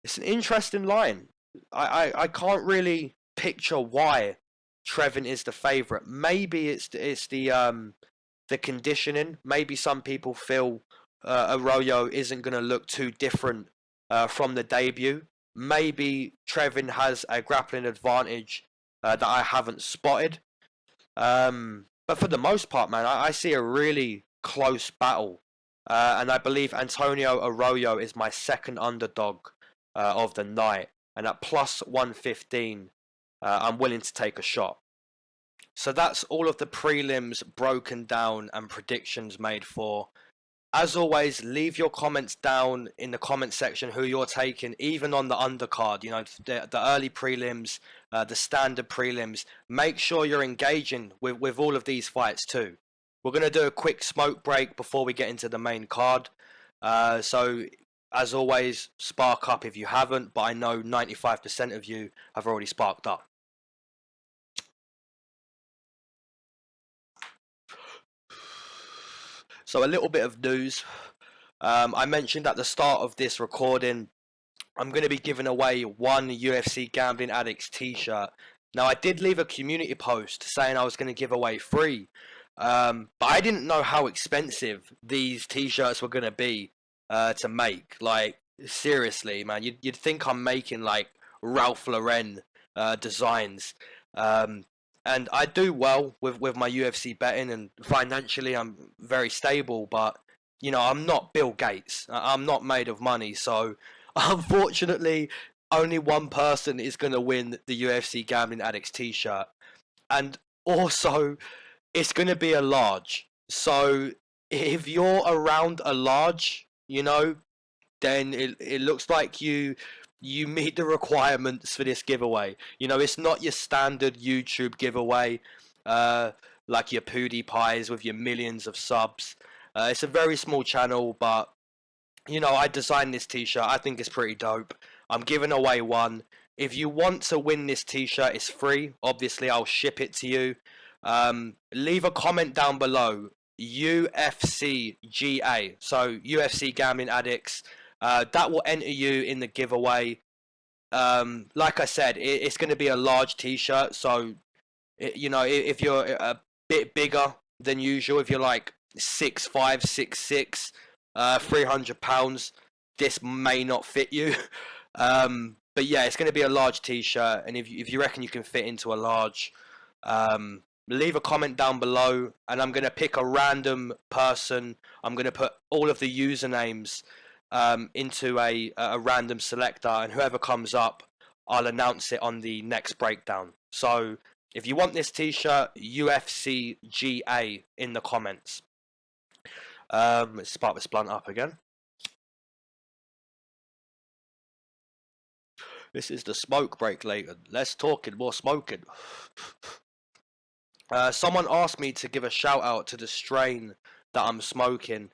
C: It's an interesting line. I can't really picture why Trevin is the favourite. Maybe it's the conditioning. Maybe some people feel Arroyo isn't going to look too different from the debut. Maybe Trevin has a grappling advantage that I haven't spotted. But for the most part, man, I see a really close battle. And I believe Antonio Arroyo is my second underdog of the night. And at plus 115, I'm willing to take a shot. So that's all of the prelims broken down and predictions made for. As always, leave your comments down in the comment section who you're taking, even on the undercard, you know, the early prelims, the standard prelims. Make sure you're engaging with all of these fights too. We're going to do a quick smoke break before we get into the main card. So, as always, spark up if you haven't, but I know 95% of you have already sparked up. So a little bit of news. I mentioned at the start of this recording, I'm going to be giving away one UFC Gambling Addicts t-shirt. Now, I did leave a community post saying I was going to give away 3. But I didn't know how expensive these t-shirts were going to be to make. Like, seriously, man, you'd think I'm making, like, Ralph Lauren designs. And I do well with my UFC betting, and financially I'm very stable, but, you know, I'm not Bill Gates. I'm not made of money, so unfortunately only one person is going to win the UFC Gambling Addicts t-shirt. And also, it's going to be a large. So if you're around a large, you know, then it looks like you meet the requirements for this giveaway. You know, it's not your standard YouTube giveaway, like your PewDiePies with your millions of subs. It's a very small channel, but, you know, I designed this t-shirt. I think it's pretty dope. I'm giving away one. If you want to win this t-shirt, it's free. Obviously, I'll ship it to you. Leave a comment down below. UFCGA. So, UFC Gambling Addicts. That will enter you in the giveaway. Like I said, it's going to be a large t-shirt. So, you know, if you're a bit bigger than usual, if you're like 6'5", 6'6", 300 pounds, this may not fit you. But yeah, it's going to be a large t-shirt, and if you reckon you can fit into a large, leave a comment down below, and I'm going to pick a random person. I'm going to put all of the usernames into a random selector, and whoever comes up, I'll announce it on the next breakdown. So if you want this t-shirt, UFCGA in the comments. Let's spark this blunt up again. This is the smoke break, Leighton. Less talking, more smoking. Someone asked me to give a shout out to the strain that I'm smoking.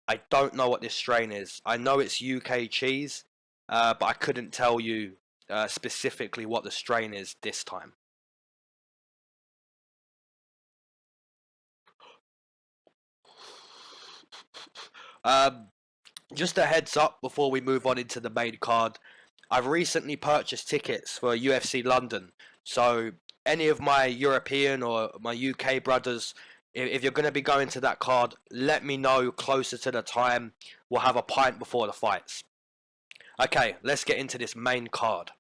C: I don't know what this strain is. I know it's UK cheese, but I couldn't tell you specifically what the strain is this time. Just a heads up before we move on into the main card. I've recently purchased tickets for UFC London, so any of my European or my UK brothers, if you're going to be going to that card, let me know closer to the time. We'll have a pint before the fights. Okay, let's get into this main card.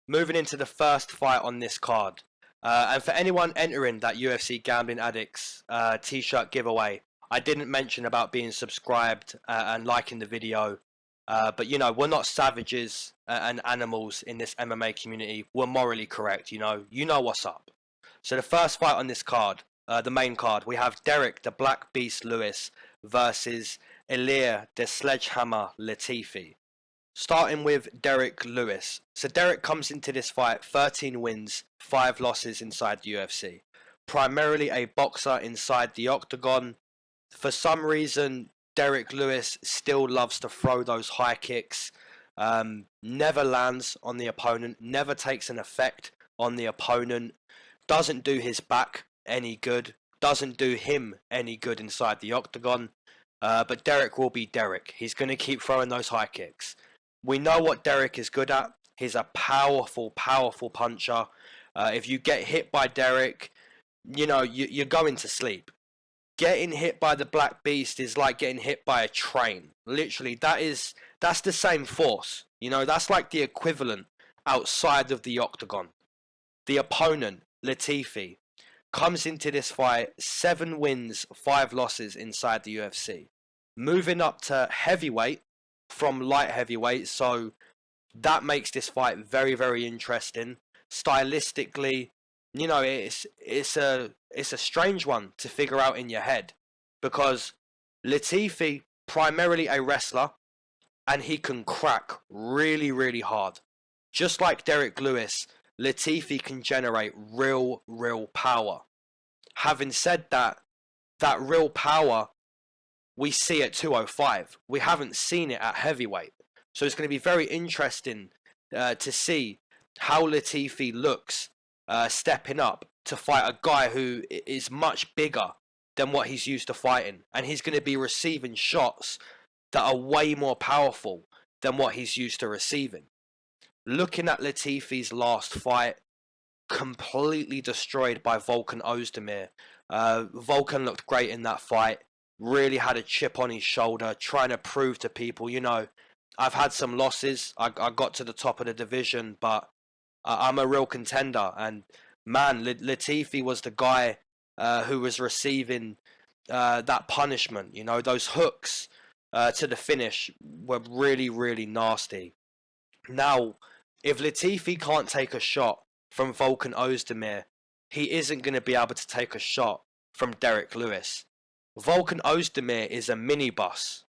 C: Moving into the first fight on this card. And for anyone entering that UFC Gambling Addicts t-shirt giveaway, I didn't mention about being subscribed and liking the video. But, you know, we're not savages and animals in this MMA community. We're morally correct, you know what's up. So the first fight on this card, the main card, we have Derek the Black Beast Lewis versus Ilir the Sledgehammer Latifi. Starting with Derek Lewis. So Derek comes into this fight 13 wins, 5 losses inside the UFC. Primarily a boxer inside the octagon. For some reason, Derek Lewis still loves to throw those high kicks. Never lands on the opponent, never takes an effect on the opponent. Doesn't do his back any good. Doesn't do him any good inside the octagon. But Derek will be Derek. He's going to keep throwing those high kicks. We know what Derek is good at. He's a powerful, powerful puncher. If you get hit by Derek, you know, you're going to sleep. Getting hit by the Black Beast is like getting hit by a train. Literally, that's the same force. You know, that's like the equivalent outside of the octagon. The opponent, Latifi, comes into this fight 7 wins, 5 losses inside the UFC. Moving up to heavyweight from light heavyweight, so that makes this fight very, very interesting. Stylistically, you know, it's a strange one to figure out in your head, because Latifi, primarily a wrestler, and he can crack really, really hard. Just like Derek Lewis, Latifi can generate real power. Having said that, that real power we see at 205. We haven't seen it at heavyweight. So it's going to be very interesting to see how Latifi looks stepping up to fight a guy who is much bigger than what he's used to fighting. And he's going to be receiving shots that are way more powerful than what he's used to receiving. Looking at Latifi's last fight, completely destroyed by Volkan Ozdemir. Volkan looked great in that fight. Really had a chip on his shoulder, trying to prove to people, you know, I've had some losses. I got to the top of the division, but I'm a real contender. And man, Latifi was the guy who was receiving that punishment. You know, those hooks to the finish were really, really nasty. Now, if Latifi can't take a shot from Volkan Ozdemir, he isn't going to be able to take a shot from Derek Lewis. Volkan Ozdemir is a minibus.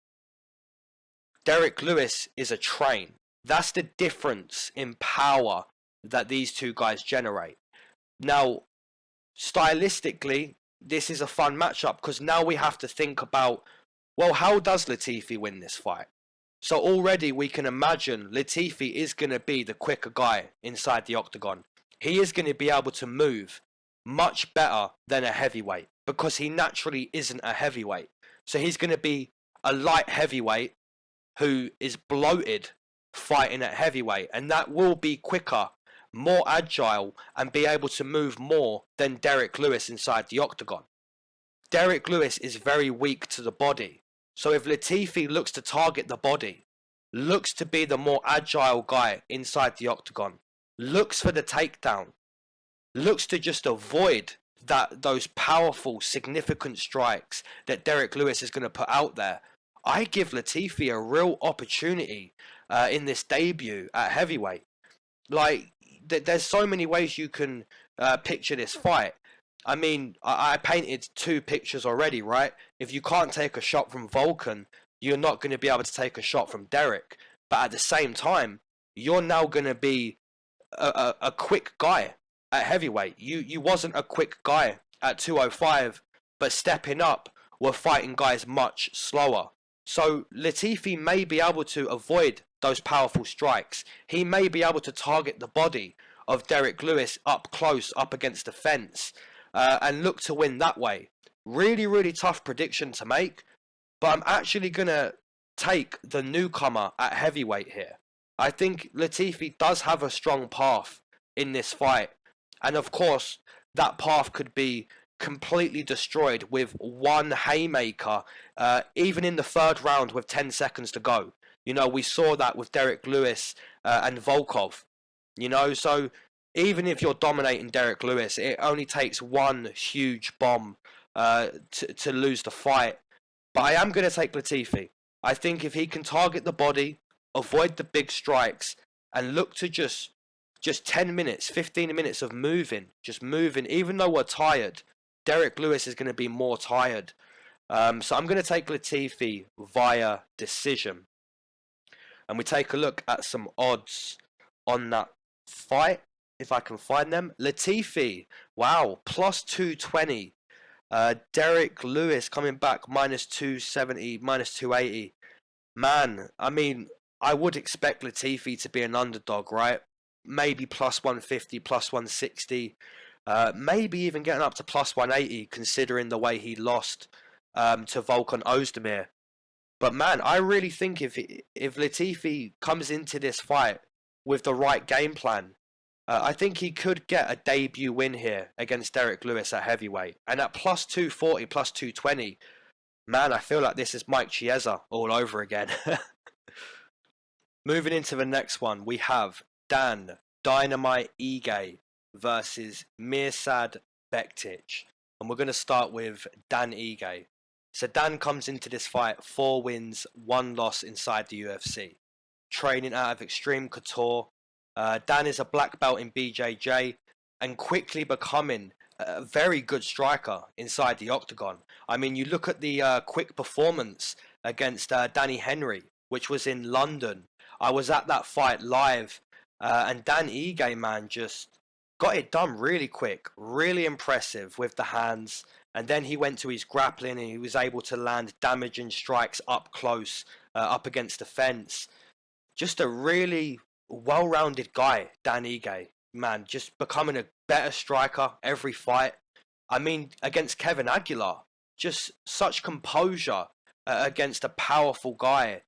C: Derek Lewis is a train. That's the difference in power that these two guys generate. Now, stylistically, this is a fun matchup, because now we have to think about, well, how does Latifi win this fight? So already we can imagine Latifi is going to be the quicker guy inside the octagon. He is going to be able to move much better than a heavyweight, because he naturally isn't a heavyweight. So he's going to be a light heavyweight who is bloated fighting at heavyweight, and that will be quicker, more agile, and be able to move more than Derek Lewis inside the octagon. Derek Lewis is very weak to the body, so if Latifi looks to target the body, looks to be the more agile guy inside the octagon, looks for the takedown, looks to just avoid those powerful, significant strikes that Derek Lewis is going to put out there, I give Latifi a real opportunity in this debut at heavyweight. Like, there's so many ways you can picture this fight. I mean, I painted two pictures already, right? If you can't take a shot from Volkan, you're not going to be able to take a shot from Derek. But at the same time, you're now going to be a quick guy at heavyweight. You wasn't a quick guy at 205, but stepping up, we're fighting guys much slower. So Latifi may be able to avoid those powerful strikes. He may be able to target the body of Derek Lewis up close, up against the fence, and look to win that way. Really, really tough prediction to make, but I'm actually going to take the newcomer at heavyweight here. I think Latifi does have a strong path in this fight, and of course that path could be completely destroyed with one haymaker, even in the third round with 10 seconds to go. You know, we saw that with Derek Lewis and Volkov. You know, so even if you're dominating Derek Lewis, it only takes one huge bomb to lose the fight. But I am going to take Latifi. I think if he can target the body, avoid the big strikes, and look to just 10 minutes, 15 minutes of moving, just moving, even though we're tired, Derek Lewis is going to be more tired. So I'm going to take Latifi via decision. And we take a look at some odds on that fight, if I can find them. Latifi, wow, plus 220. Derek Lewis coming back minus 270, minus 280. Man, I mean, I would expect Latifi to be an underdog, right? Maybe plus 150, plus 160. Maybe even getting up to plus 180, considering the way he lost to Volkan Ozdemir. But man, I really think if Latifi comes into this fight with the right game plan, I think he could get a debut win here against Derek Lewis at heavyweight. And at plus 240, plus 220, man, I feel like this is Mike Chiesa all over again. Moving into the next one, we have Dan Dynamite Ige versus Mirsad Bektic. And we're going to start with Dan Ige. So Dan comes into this fight 4 wins, 1 loss inside the UFC. Training out of Extreme Couture. Dan is a black belt in BJJ and quickly becoming a very good striker inside the octagon. I mean, you look at the quick performance against Danny Henry, which was in London. I was at that fight live, and Dan Ige, man, just got it done really quick, really impressive with the hands. And then he went to his grappling and he was able to land damaging strikes up close, up against the fence. Just a really well-rounded guy, Dan Ige. Man, just becoming a better striker every fight. I mean, against Kevin Aguilar, just such composure against a powerful guy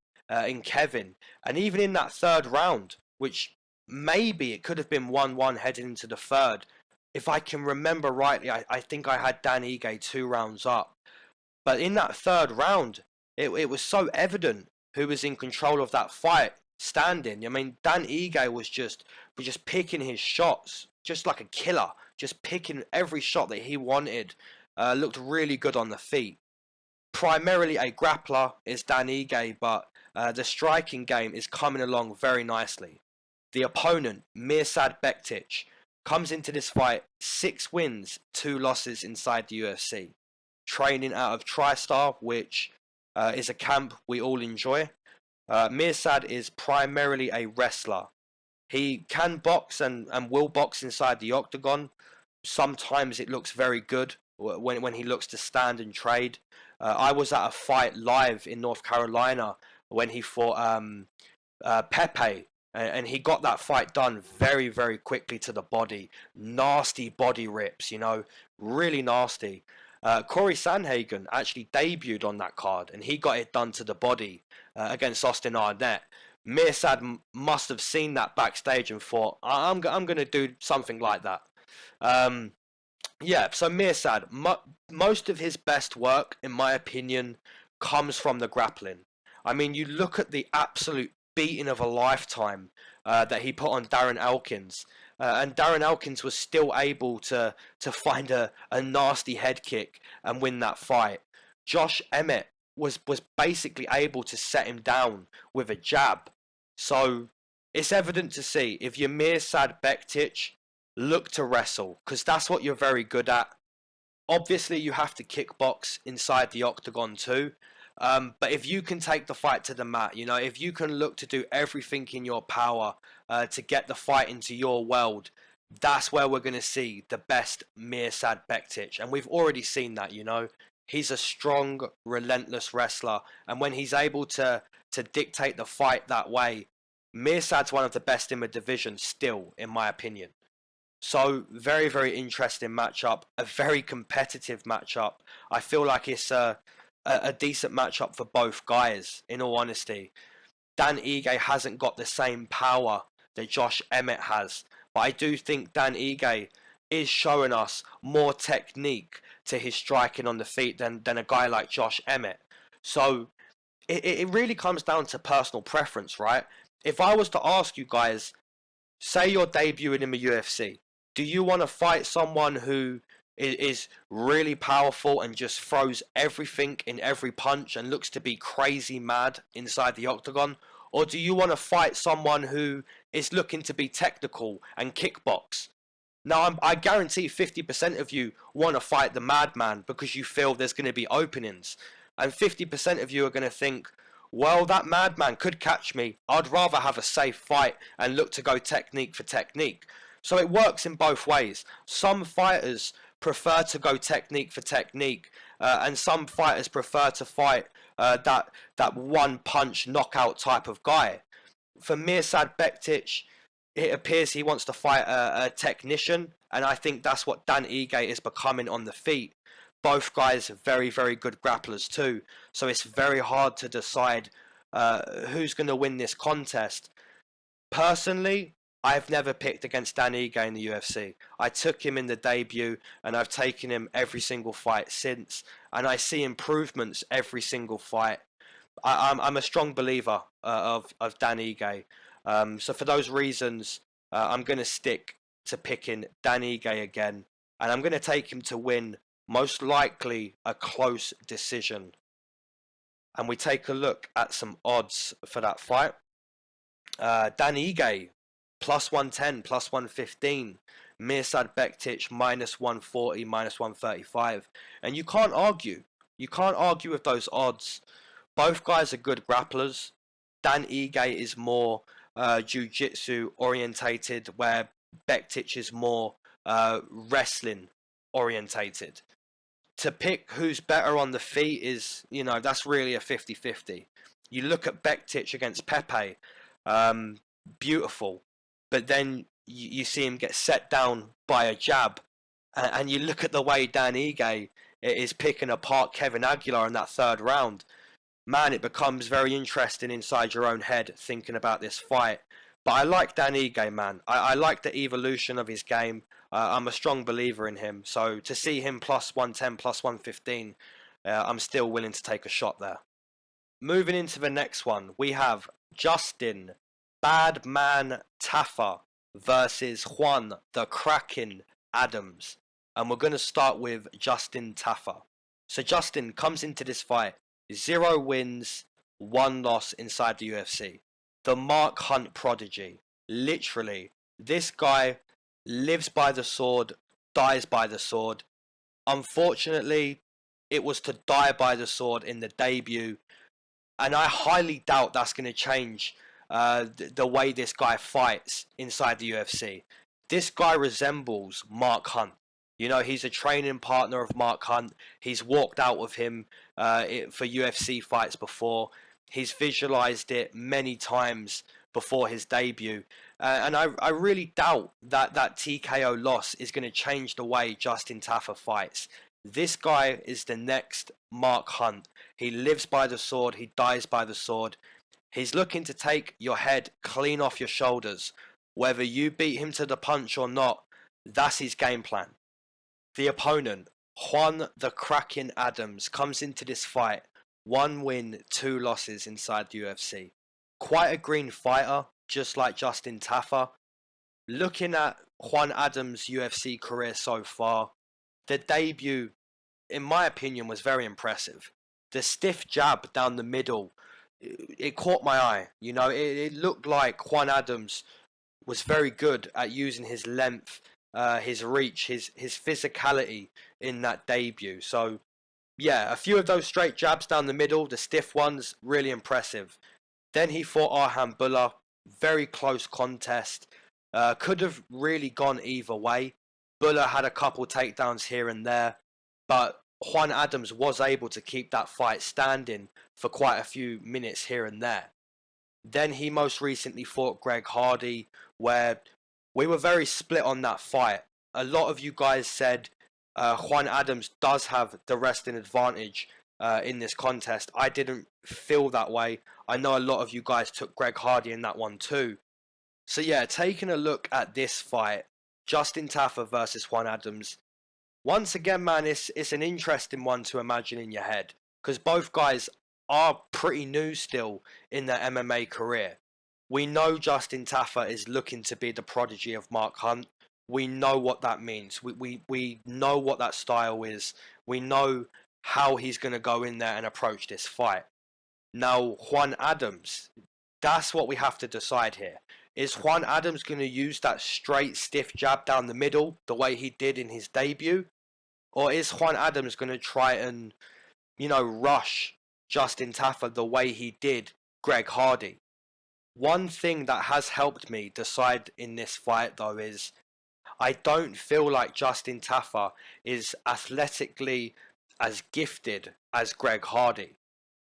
C: in Kevin. And even in that third round, which maybe it could have been 1-1 heading into the third. If I can remember rightly, I think I had Dan Ige 2 rounds up. But in that third round, it was so evident who was in control of that fight standing. I mean, Dan Ige was just picking his shots, just like a killer, just picking every shot that he wanted. Looked really good on the feet. Primarily a grappler is Dan Ige, but the striking game is coming along very nicely. The opponent, Mirsad Bektic, comes into this fight 6 wins, 2 losses inside the UFC. Training out of TriStar, which is a camp we all enjoy. Mirsad is primarily a wrestler. He can box and will box inside the octagon. Sometimes it looks very good when he looks to stand and trade. I was at a fight live in North Carolina when he fought Pepe. And he got that fight done very, very quickly to the body. Nasty body rips, you know, really nasty. Corey Sandhagen actually debuted on that card, and he got it done to the body against Austin Arnett. Mirsad must have seen that backstage and thought, I'm going to do something like that. Yeah, so Mirsad, most of his best work, in my opinion, comes from the grappling. I mean, you look at the absolute beating of a lifetime that he put on Darren Elkins, and Darren Elkins was still able to find a nasty head kick and win that fight. Josh Emmett was basically able to set him down with a jab. So it's evident to see if you're Mirsad Bektic, look to wrestle, because that's what you're very good at. Obviously, you have to kickbox inside the octagon too. But if you can take the fight to the mat, you know, if you can look to do everything in your power to get the fight into your world, that's where we're going to see the best Mirsad Bektic. And we've already seen that, you know. He's a strong, relentless wrestler. And when he's able to dictate the fight that way, Mirsad's one of the best in the division still, in my opinion. So, very, very interesting matchup. A very competitive matchup. I feel like it's a decent matchup for both guys, in all honesty. Dan Ige hasn't got the same power that Josh Emmett has. But I do think Dan Ige is showing us more technique to his striking on the feet than a guy like Josh Emmett. So, it really comes down to personal preference, right? If I was to ask you guys, say you're debuting in the UFC, do you want to fight someone who is really powerful and just throws everything in every punch and looks to be crazy mad inside the octagon? Or do you want to fight someone who is looking to be technical and kickbox? Now, I guarantee 50% of you want to fight the madman because you feel there's going to be openings. And 50% of you are going to think, well, that madman could catch me. I'd rather have a safe fight and look to go technique for technique. So it works in both ways. Some fighters prefer to go technique for technique, and some fighters prefer to fight that one punch knockout type of guy. For Mirsad Bektic, it appears he wants to fight a technician, and I think that's what Dan Ige is becoming on the feet. Both guys are very, very good grapplers too, so it's very hard to decide who's going to win this contest. Personally, I've never picked against Dan Ige in the UFC. I took him in the debut, and I've taken him every single fight since, and I see improvements every single fight. I'm a strong believer of Dan Ige. So for those reasons, I'm going to stick to picking Dan Ige again, and I'm going to take him to win, most likely a close decision. And we take a look at some odds for that fight. Dan Ige, plus 110, plus 115. Mirsad Bektic, minus 140, minus 135. And you can't argue. You can't argue with those odds. Both guys are good grapplers. Dan Ige is more jiu-jitsu orientated, where Bektic is more wrestling orientated. To pick who's better on the feet is, you know, that's really a 50-50. You look at Bektic against Pepe, beautiful, but then you see him get set down by a jab, and you look at the way Dan Ige is picking apart Kevin Aguilar in that third round. Man, it becomes very interesting inside your own head thinking about this fight. But I like Dan Ige, man. I like the evolution of his game. I'm a strong believer in him. So to see him plus 110, plus 115, I'm still willing to take a shot there. Moving into the next one, we have Justin Badman Tafa versus Juan the Kraken Adams. And we're going to start with Justin Tafa. So Justin comes into this fight 0 wins, 1 loss inside the UFC. The Mark Hunt prodigy. Literally, this guy lives by the sword, dies by the sword. Unfortunately, it was to die by the sword in the debut, and I highly doubt that's going to change the way this guy fights inside the UFC. This guy resembles Mark Hunt. You know, he's a training partner of Mark Hunt. He's walked out with him for UFC fights before. He's visualized it many times before his debut. And I really doubt that TKO loss is going to change the way Justin Tafa fights. This guy is the next Mark Hunt. He lives by the sword. He dies by the sword. He's looking to take your head clean off your shoulders. Whether you beat him to the punch or not, that's his game plan. The opponent, Juan the Kraken Adams, comes into this fight 1 win, 2 losses inside the UFC. Quite a green fighter, just like Justin Tafa. Looking at Juan Adams' UFC career so far, the debut, in my opinion, was very impressive. The stiff jab down the middle, it caught my eye. You know, it looked like Juan Adams was very good at using his length, his reach, his physicality in that debut. So, yeah, a few of those straight jabs down the middle, the stiff ones, really impressive. Then he fought Arhan Bulla, very close contest. Could have really gone either way. Bulla had a couple takedowns here and there, but Juan Adams was able to keep that fight standing for quite a few minutes here and there. Then he most recently fought Greg Hardy, where we were very split on that fight. A lot of you guys said Juan Adams does have the wrestling advantage in this contest. I didn't feel that way. I know a lot of you guys took Greg Hardy in that one too. So yeah, taking a look at this fight, Justin Tafa versus Juan Adams. Once again, man, it's an interesting one to imagine in your head, because both guys are pretty new still in their MMA career. We know Justin Tafa is looking to be the prodigy of Mark Hunt. We know what that means. We know what that style is. We know how he's going to go in there and approach this fight. Now, Juan Adams, that's what we have to decide here. Is Juan Adams going to use that straight, stiff jab down the middle the way he did in his debut? Or is Juan Adams going to try and, you know, rush Justin Tafa the way he did Greg Hardy? One thing that has helped me decide in this fight, though, is I don't feel like Justin Tafa is athletically as gifted as Greg Hardy.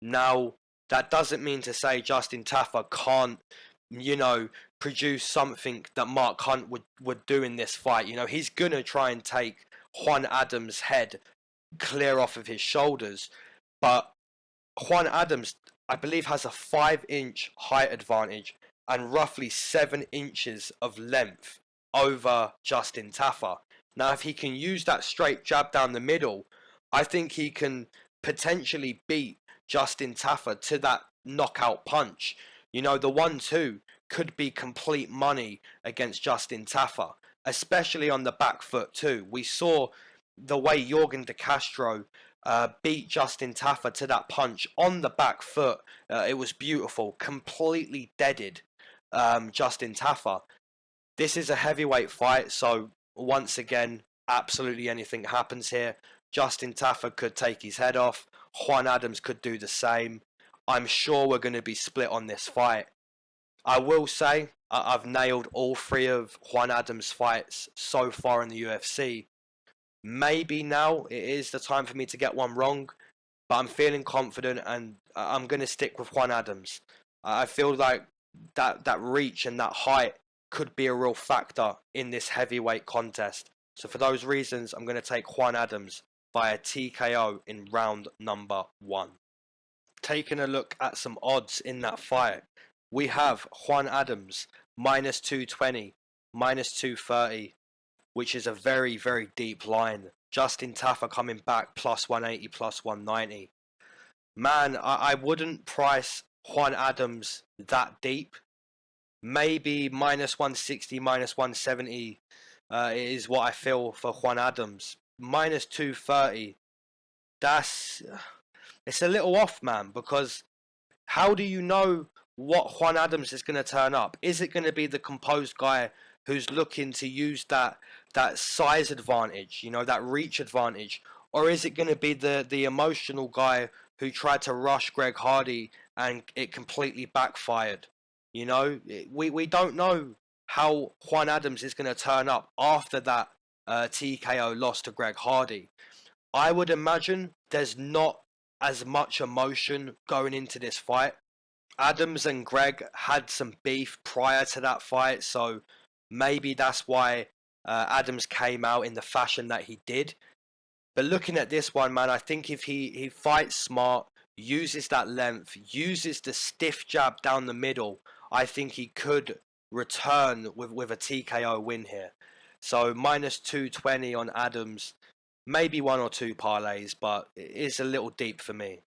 C: Now, that doesn't mean to say Justin Tafa can't, you know, produce something that Mark Hunt would do in this fight. You know, he's going to try and take Juan Adams' head clear off of his shoulders. But Juan Adams, I believe, has a 5-inch height advantage and roughly 7 inches of length over Justin Tafa. Now, if he can use that straight jab down the middle, I think he can potentially beat Justin Tafa to that knockout punch. You know, the 1-2 could be complete money against Justin Tafa, especially on the back foot too. We saw the way Yorgan De Castro beat Justin Tafa to that punch on the back foot. It was beautiful, completely deaded Justin Tafa. This is a heavyweight fight, so once again, absolutely anything happens here. Justin Tafa could take his head off. Juan Adams could do the same. I'm sure we're going to be split on this fight. I will say I've nailed all 3 of Juan Adams' fights so far in the UFC. Maybe now it is the time for me to get one wrong, but I'm feeling confident and I'm going to stick with Juan Adams. I feel like that reach and that height could be a real factor in this heavyweight contest. So for those reasons, I'm going to take Juan Adams via TKO in round number 1. Taking a look at some odds in that fight, we have Juan Adams minus 220, minus 230, which is a very, very deep line. Justin Tafa coming back plus 180, plus 190. Man, I wouldn't price Juan Adams that deep. Maybe minus 160, minus 170 is what I feel for Juan Adams. Minus 230, it's a little off, man, because how do you know what Juan Adams is going to turn up? Is it going to be the composed guy who's looking to use that size advantage, you know, that reach advantage? Or is it going to be the emotional guy who tried to rush Greg Hardy and it completely backfired? You know, we don't know how Juan Adams is going to turn up after that TKO loss to Greg Hardy. I would imagine there's not as much emotion going into this fight. Adams and Greg had some beef prior to that fight, so maybe that's why Adams came out in the fashion that he did. But looking at this one, man, I think if he fights smart, uses that length, uses the stiff jab down the middle, I think he could return with a TKO win here. So minus 220 on Adams, maybe one or two parlays, but it is a little deep for me.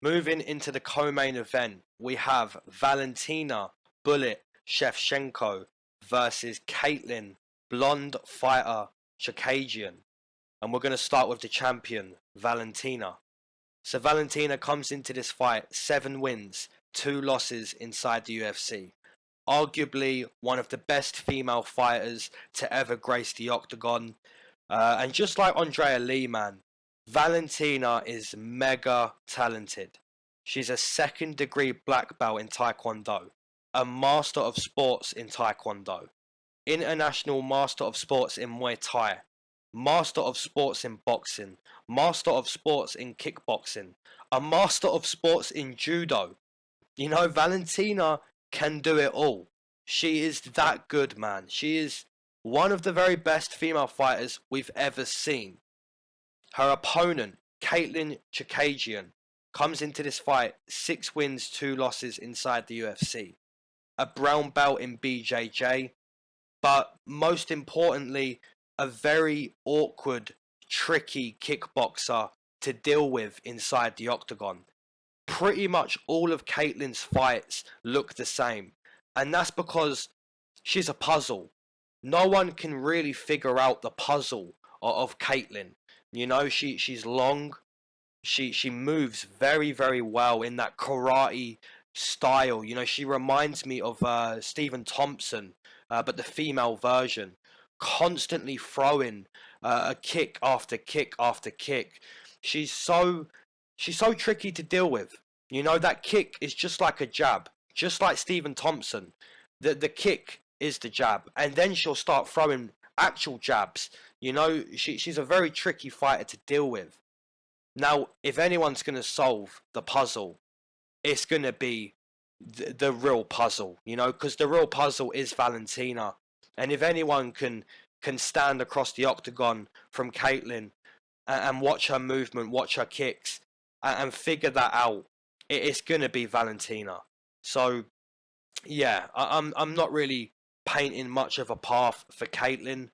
C: Moving into the co-main event, we have Valentina Bullet Shevchenko versus Caitlin Blonde Fighter Chookagian. And we're going to start with the champion, Valentina. So Valentina comes into this fight 7 wins, 2 losses inside the UFC. Arguably one of the best female fighters to ever grace the octagon. And just like Andrea Lee, man, Valentina is mega talented. She's a 2nd degree black belt in Taekwondo, a Master of Sports in Taekwondo, International Master of Sports in Muay Thai, Master of Sports in Boxing, Master of Sports in Kickboxing, a Master of Sports in Judo. You know, Valentina can do it all. She is that good, man. She is one of the very best female fighters we've ever seen. Her opponent, Caitlin Chookagian, comes into this fight 6 wins, 2 losses inside the UFC. A brown belt in BJJ, but most importantly, a very awkward, tricky kickboxer to deal with inside the octagon. Pretty much all of Caitlin's fights look the same, and that's because she's a puzzle. No one can really figure out the puzzle of Caitlin. You know, she's long, she moves very, very well in that karate style. You know, she reminds me of Stephen Thompson, but the female version, constantly throwing a kick after kick after kick. She's so tricky to deal with. You know, that kick is just like a jab, just like Stephen Thompson. The kick is the jab, and then she'll start throwing actual jabs. You know, she's a very tricky fighter to deal with. Now, if anyone's going to solve the puzzle, it's going to be the real puzzle, you know, because the real puzzle is Valentina. And if anyone can stand across the octagon from Caitlin and watch her movement, watch her kicks, and figure that out, it's going to be Valentina. So, yeah, I'm not really painting much of a path for Caitlin.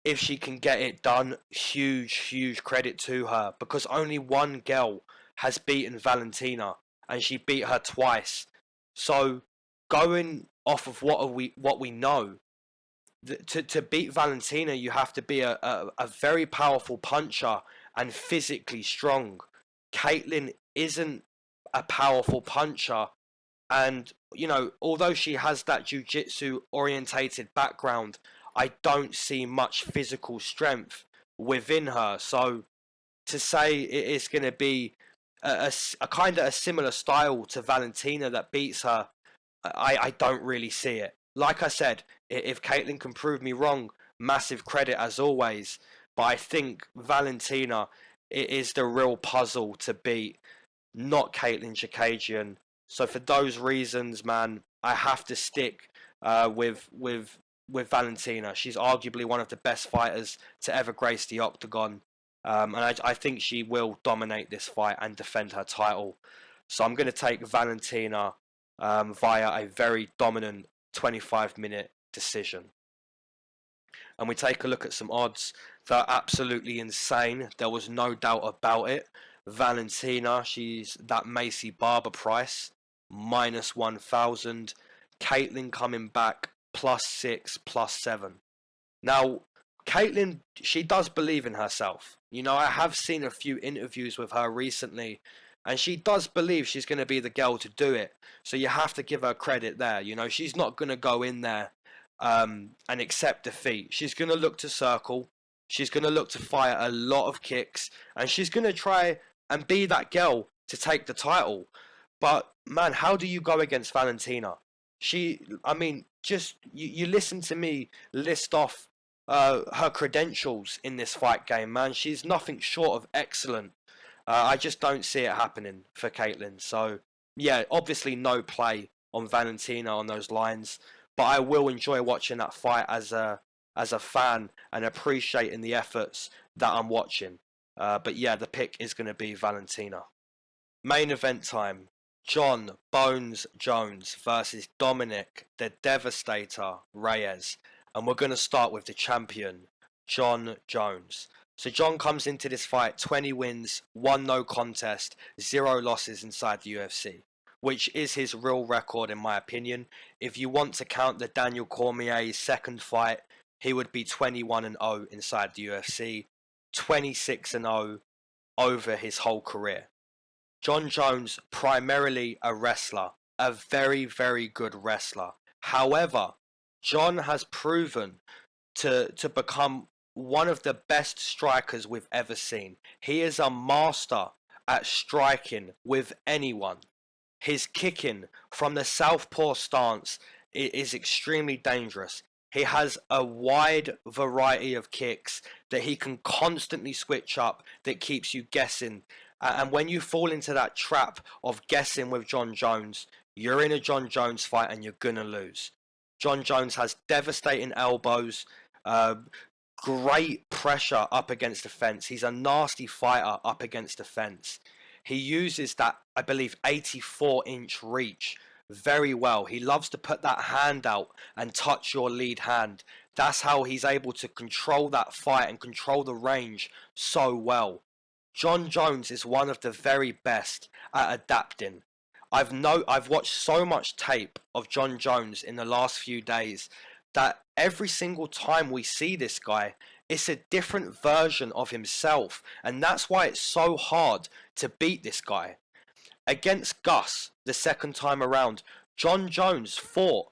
C: If she can get it done, huge credit to her, because only one girl has beaten Valentina, and she beat her twice. So going off of what we know, to beat Valentina, you have to be a very powerful puncher and physically strong. Caitlin isn't a powerful puncher, and you know, although she has that jiu-jitsu orientated background, I don't see much physical strength within her. So to say it is going to be a kind of a similar style to Valentina that beats her, I don't really see it. Like I said, if Caitlin can prove me wrong, massive credit as always. But I think Valentina is the real puzzle to beat, not Caitlin Chookagian. So for those reasons, man, I have to stick with Valentina. She's arguably one of the best fighters to ever grace the octagon. And I think she will dominate this fight and defend her title. So I'm going to take Valentina via a very dominant 25-minute decision. And we take a look at some odds. They're absolutely insane. There was no doubt about it. Valentina, she's that Macy Barber price, minus 1,000. Caitlin coming back, +6, +7. Now, Caitlin, she does believe in herself. You know, I have seen a few interviews with her recently, and she does believe she's going to be the girl to do it. So you have to give her credit there. You know, she's not going to go in there and accept defeat. She's going to look to circle. She's going to look to fire a lot of kicks, and she's going to try and be that girl to take the title. But, man, how do you go against Valentina? I mean, just, you listen to me list off her credentials in this fight game, man. She's nothing short of excellent. I just don't see it happening for Caitlin. So, yeah, obviously no play on Valentina on those lines. But I will enjoy watching that fight as a fan and appreciating the efforts that I'm watching. But yeah, the pick is going to be Valentina. Main event time. John Bones Jones versus Dominic the Devastator Reyes. And we're going to start with the champion, John Jones. So John comes into this fight 20 wins, 1 no contest, 0 losses inside the UFC, which is his real record in my opinion. If you want to count the Daniel Cormier's second fight, he would be 21-0 inside the UFC, 26-0 over his whole career. John Jones, primarily a wrestler, a very, very good wrestler. However, John has proven to become one of the best strikers we've ever seen. He is a master at striking with anyone. His kicking from the southpaw stance is extremely dangerous. He has a wide variety of kicks that he can constantly switch up that keeps you guessing. And when you fall into that trap of guessing with John Jones, you're in a John Jones fight and you're going to lose. John Jones has devastating elbows, great pressure up against the fence. He's a nasty fighter up against the fence. He uses that, I believe, 84-inch reach very well. He loves to put that hand out and touch your lead hand. That's how he's able to control that fight and control the range so well. John Jones is one of the very best at adapting. I've watched so much tape of John Jones in the last few days that every single time we see this guy, it's a different version of himself, and that's why it's so hard to beat this guy. Against Gus, the second time around, John Jones fought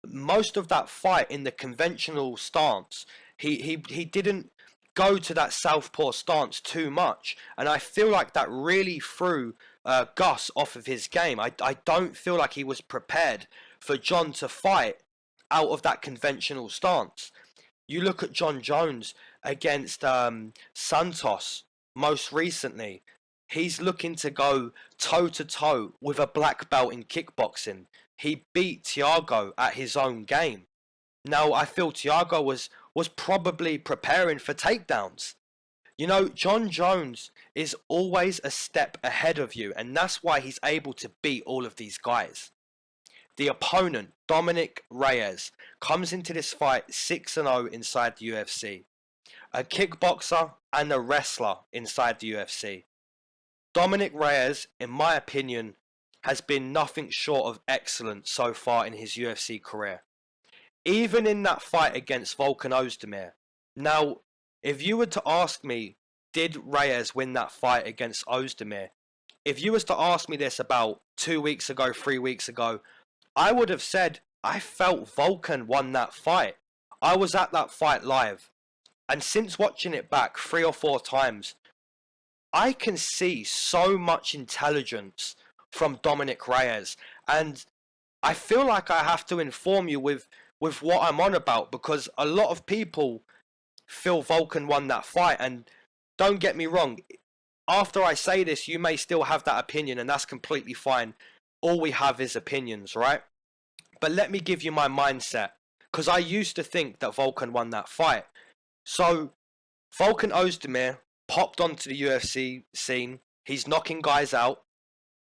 C: most of that fight in the conventional stance. He didn't go to that southpaw stance too much, and I feel like that really threw Gus off of his game. I don't feel like he was prepared for John to fight out of that conventional stance. You look at John Jones against Santos most recently. He's looking to go toe-to-toe with a black belt in kickboxing. He beat Thiago at his own game. Now, I feel Thiago was probably preparing for takedowns. You know, John Jones is always a step ahead of you, and that's why he's able to beat all of these guys. The opponent, Dominic Reyes, comes into this fight 6-0 inside the UFC. A kickboxer and a wrestler inside the UFC. Dominic Reyes, in my opinion, has been nothing short of excellent so far in his UFC career. Even in that fight against Volkan Ozdemir. Now, if you were to ask me, did Reyes win that fight against Ozdemir? If you was to ask me this about 2 weeks ago, 3 weeks ago, I would have said, I felt Volkan won that fight. I was at that fight live. And since watching it back 3 or 4 times, I can see so much intelligence from Dominic Reyes. And I feel like I have to inform you with what I'm on about, because a lot of people feel Volkan won that fight. And don't get me wrong, after I say this, you may still have that opinion, and that's completely fine. All we have is opinions, right? But let me give you my mindset, because I used to think that Volkan won that fight. So, Volkan Ozdemir popped onto the UFC scene. He's knocking guys out,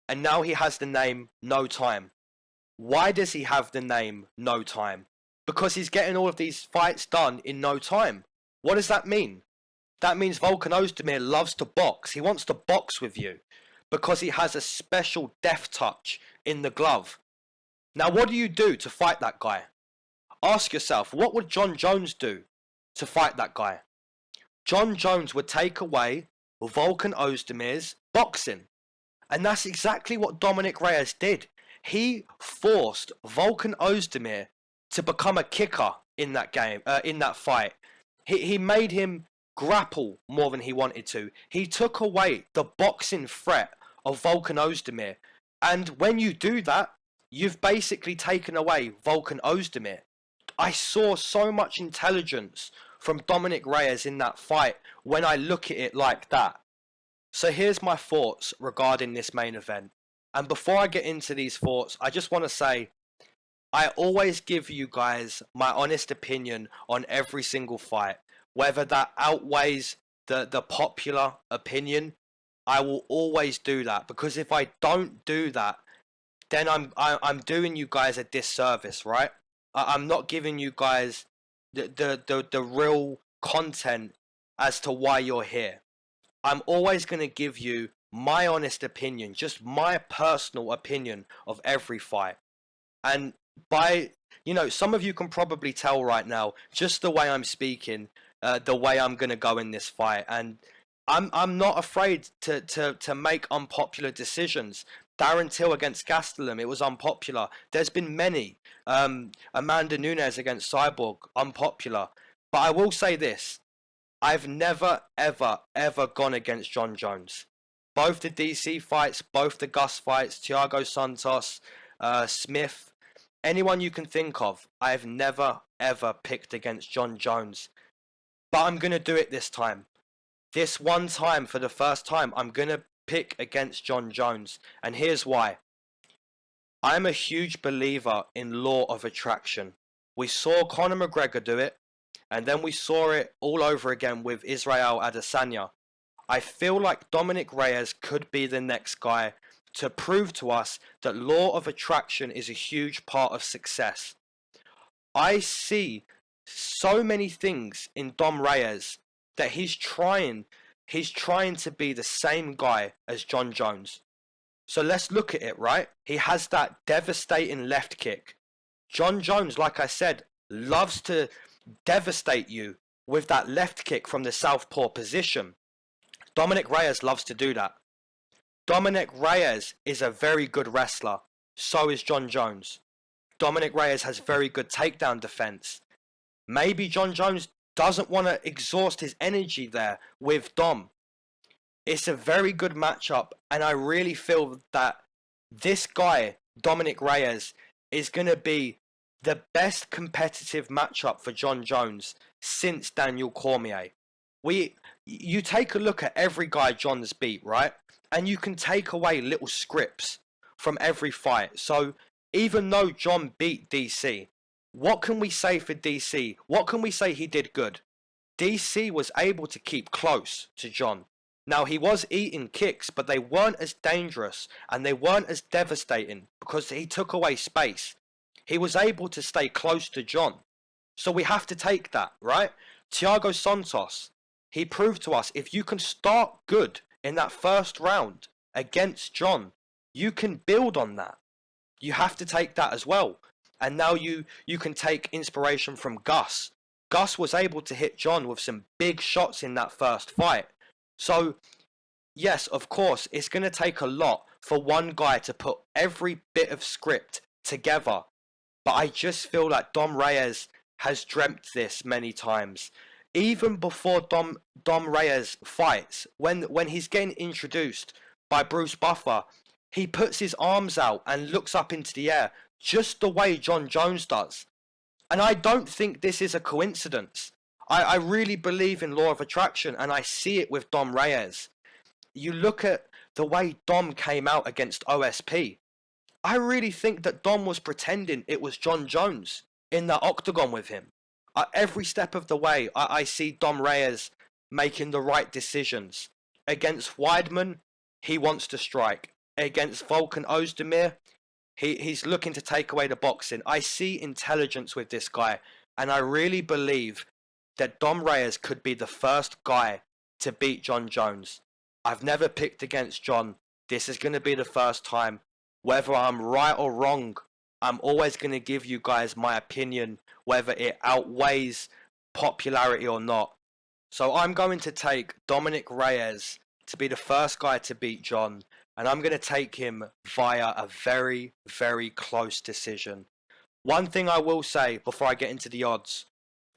C: and now he has the name No Time. Why does he have the name No Time? Because he's getting all of these fights done in no time. What does that mean? That means Volkan Ozdemir loves to box. He wants to box with you because he has a special deft touch in the glove. Now, what do you do to fight that guy? Ask yourself, what would John Jones do to fight that guy? John Jones would take away Volkan Ozdemir's boxing. And that's exactly what Dominic Reyes did. He forced Volkan Ozdemir to become a kicker in that game, in that fight. He made him grapple more than he wanted to. He took away the boxing threat of Volkan Ozdemir. And when you do that, you've basically taken away Volkan Ozdemir. I saw so much intelligence from Dominic Reyes in that fight when I look at it like that. So here's my thoughts regarding this main event. And before I get into these thoughts, I just want to say, I always give you guys my honest opinion on every single fight. Whether that outweighs the popular opinion, I will always do that, because if I don't do that, then I'm doing you guys a disservice, right? I'm not giving you guys the real content as to why you're here. I'm always going to give you my honest opinion, just my personal opinion of every fight. And by, some of you can probably tell right now, just the way I'm speaking, the way I'm going to go in this fight. And I'm not afraid to make unpopular decisions. Darren Till against Gastelum, it was unpopular. There's been many. Amanda Nunes against Cyborg, unpopular. But I will say this. I've never, ever, ever gone against Jon Jones. Both the DC fights, both the Gus fights, Thiago Santos, Smith, anyone you can think of, I've never, ever picked against Jon Jones. But I'm going to do it this time. This one time, for the first time, I'm going to pick against Jon Jones. And here's why. I'm a huge believer in law of attraction. We saw Conor McGregor do it. And then we saw it all over again with Israel Adesanya. I feel like Dominic Reyes could be the next guy to prove to us that law of attraction is a huge part of success. I see so many things in Dom Reyes that he's trying to be the same guy as Jon Jones. So let's look at it, right? He has that devastating left kick. Jon Jones, like I said, loves to devastate you with that left kick from the southpaw position. Dominic Reyes loves to do that. Dominic Reyes is a very good wrestler. So is Jon Jones. Dominic Reyes has very good takedown defense. Maybe Jon Jones doesn't want to exhaust his energy there with Dom. It's a very good matchup, and I really feel that this guy, Dominic Reyes, is going to be the best competitive matchup for Jon Jones since Daniel Cormier. You take a look at every guy Jon's beat, right? And you can take away little scripts from every fight. So even though Jon beat DC, what can we say for DC? What can we say he did good? DC was able to keep close to Jon. Now, he was eating kicks, but they weren't as dangerous and they weren't as devastating because he took away space. He was able to stay close to Jon. So we have to take that, right? Thiago Santos, he proved to us if you can start good in that first round against Jon, you can build on that. You have to take that as well. And now you can take inspiration from Gus. Gus was able to hit Jon with some big shots in that first fight. So, yes, of course, it's going to take a lot for one guy to put every bit of script together. But I just feel like Dom Reyes has dreamt this many times. Even before Dom Reyes fights, when he's getting introduced by Bruce Buffer, he puts his arms out and looks up into the air, just the way Jon Jones does. And I don't think this is a coincidence. I really believe in law of attraction, and I see it with Dom Reyes. You look at the way Dom came out against OSP. I really think that Dom was pretending it was Jon Jones in that octagon with him. Every step of the way, I see Dom Reyes making the right decisions. Against Weidman, he wants to strike. Against Volkan Ozdemir, he's looking to take away the boxing. I see intelligence with this guy, and I really believe that Dom Reyes could be the first guy to beat Jon Jones. I've never picked against Jon. This is going to be the first time. Whether I'm right or wrong, I'm always going to give you guys my opinion, whether it outweighs popularity or not. So I'm going to take Dominic Reyes to be the first guy to beat Jon, and I'm going to take him via a very, very close decision. One thing I will say before I get into the odds,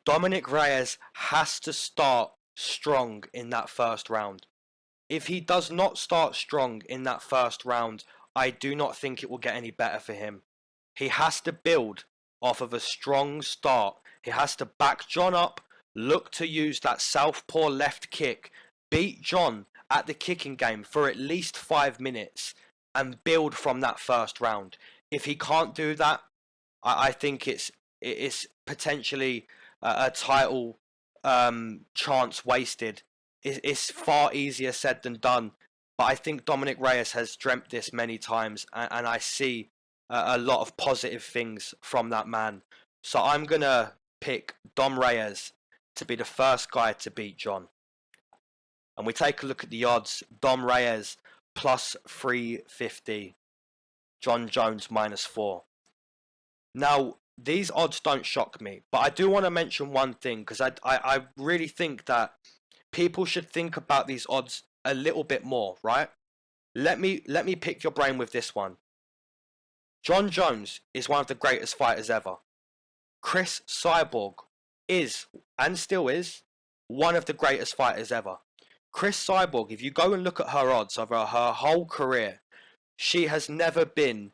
C: Dominic Reyes has to start strong in that first round. If he does not start strong in that first round, I do not think it will get any better for him. He has to build off of a strong start. He has to back Jon up, look to use that southpaw left kick, beat Jon at the kicking game for at least 5 minutes, and build from that first round. If he can't do that, I think it's potentially a title chance wasted. It's far easier said than done. But I think Dominic Reyes has dreamt this many times, and I see a lot of positive things from that man. So I'm going to pick Dom Reyes to be the first guy to beat John. And we take a look at the odds. Dom Reyes plus 350. John Jones minus 4. Now, these odds don't shock me, but I do want to mention one thing, because I really think that people should think about these odds a little bit more, right? Let me pick your brain with this one. John Jones is one of the greatest fighters ever. Chris Cyborg is, and still is, one of the greatest fighters ever. Chris Cyborg, if you go and look at her odds over her whole career, she has never been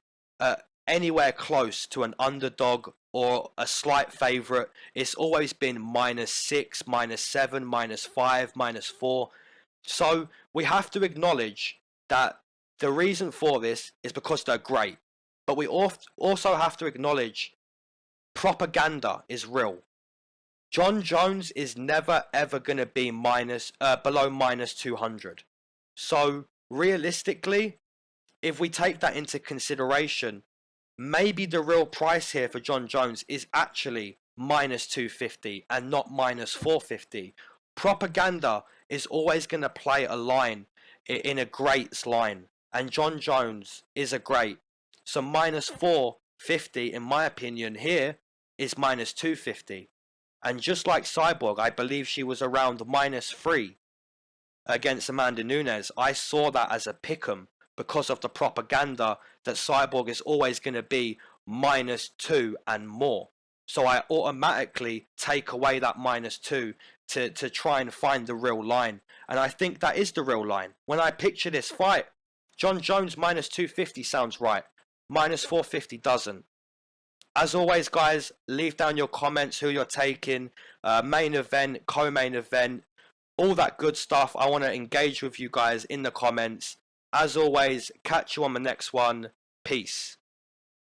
C: anywhere close to an underdog or a slight favourite. It's always been -6, -7, -5, -4. So we have to acknowledge that the reason for this is because they're great. But we also have to acknowledge propaganda is real. John Jones is never ever going to be below -200. So realistically, if we take that into consideration, maybe the real price here for John Jones is actually -250 and not -450. Propaganda is always going to play a line in a great's line, and John Jones is a great. So -450, in my opinion, here is -250. And just like Cyborg, I believe she was around -3 against Amanda Nunes. I saw that as a pick'em because of the propaganda that Cyborg is always going to be -2 and more. So I automatically take away that -2 to try and find the real line. And I think that is the real line. When I picture this fight, John Jones -250 sounds right. -450 doesn't. As always, guys, leave down your comments who you're taking, main event, co-main event, all that good stuff. I want to engage with you guys in the comments. As always, catch you on the next one. Peace.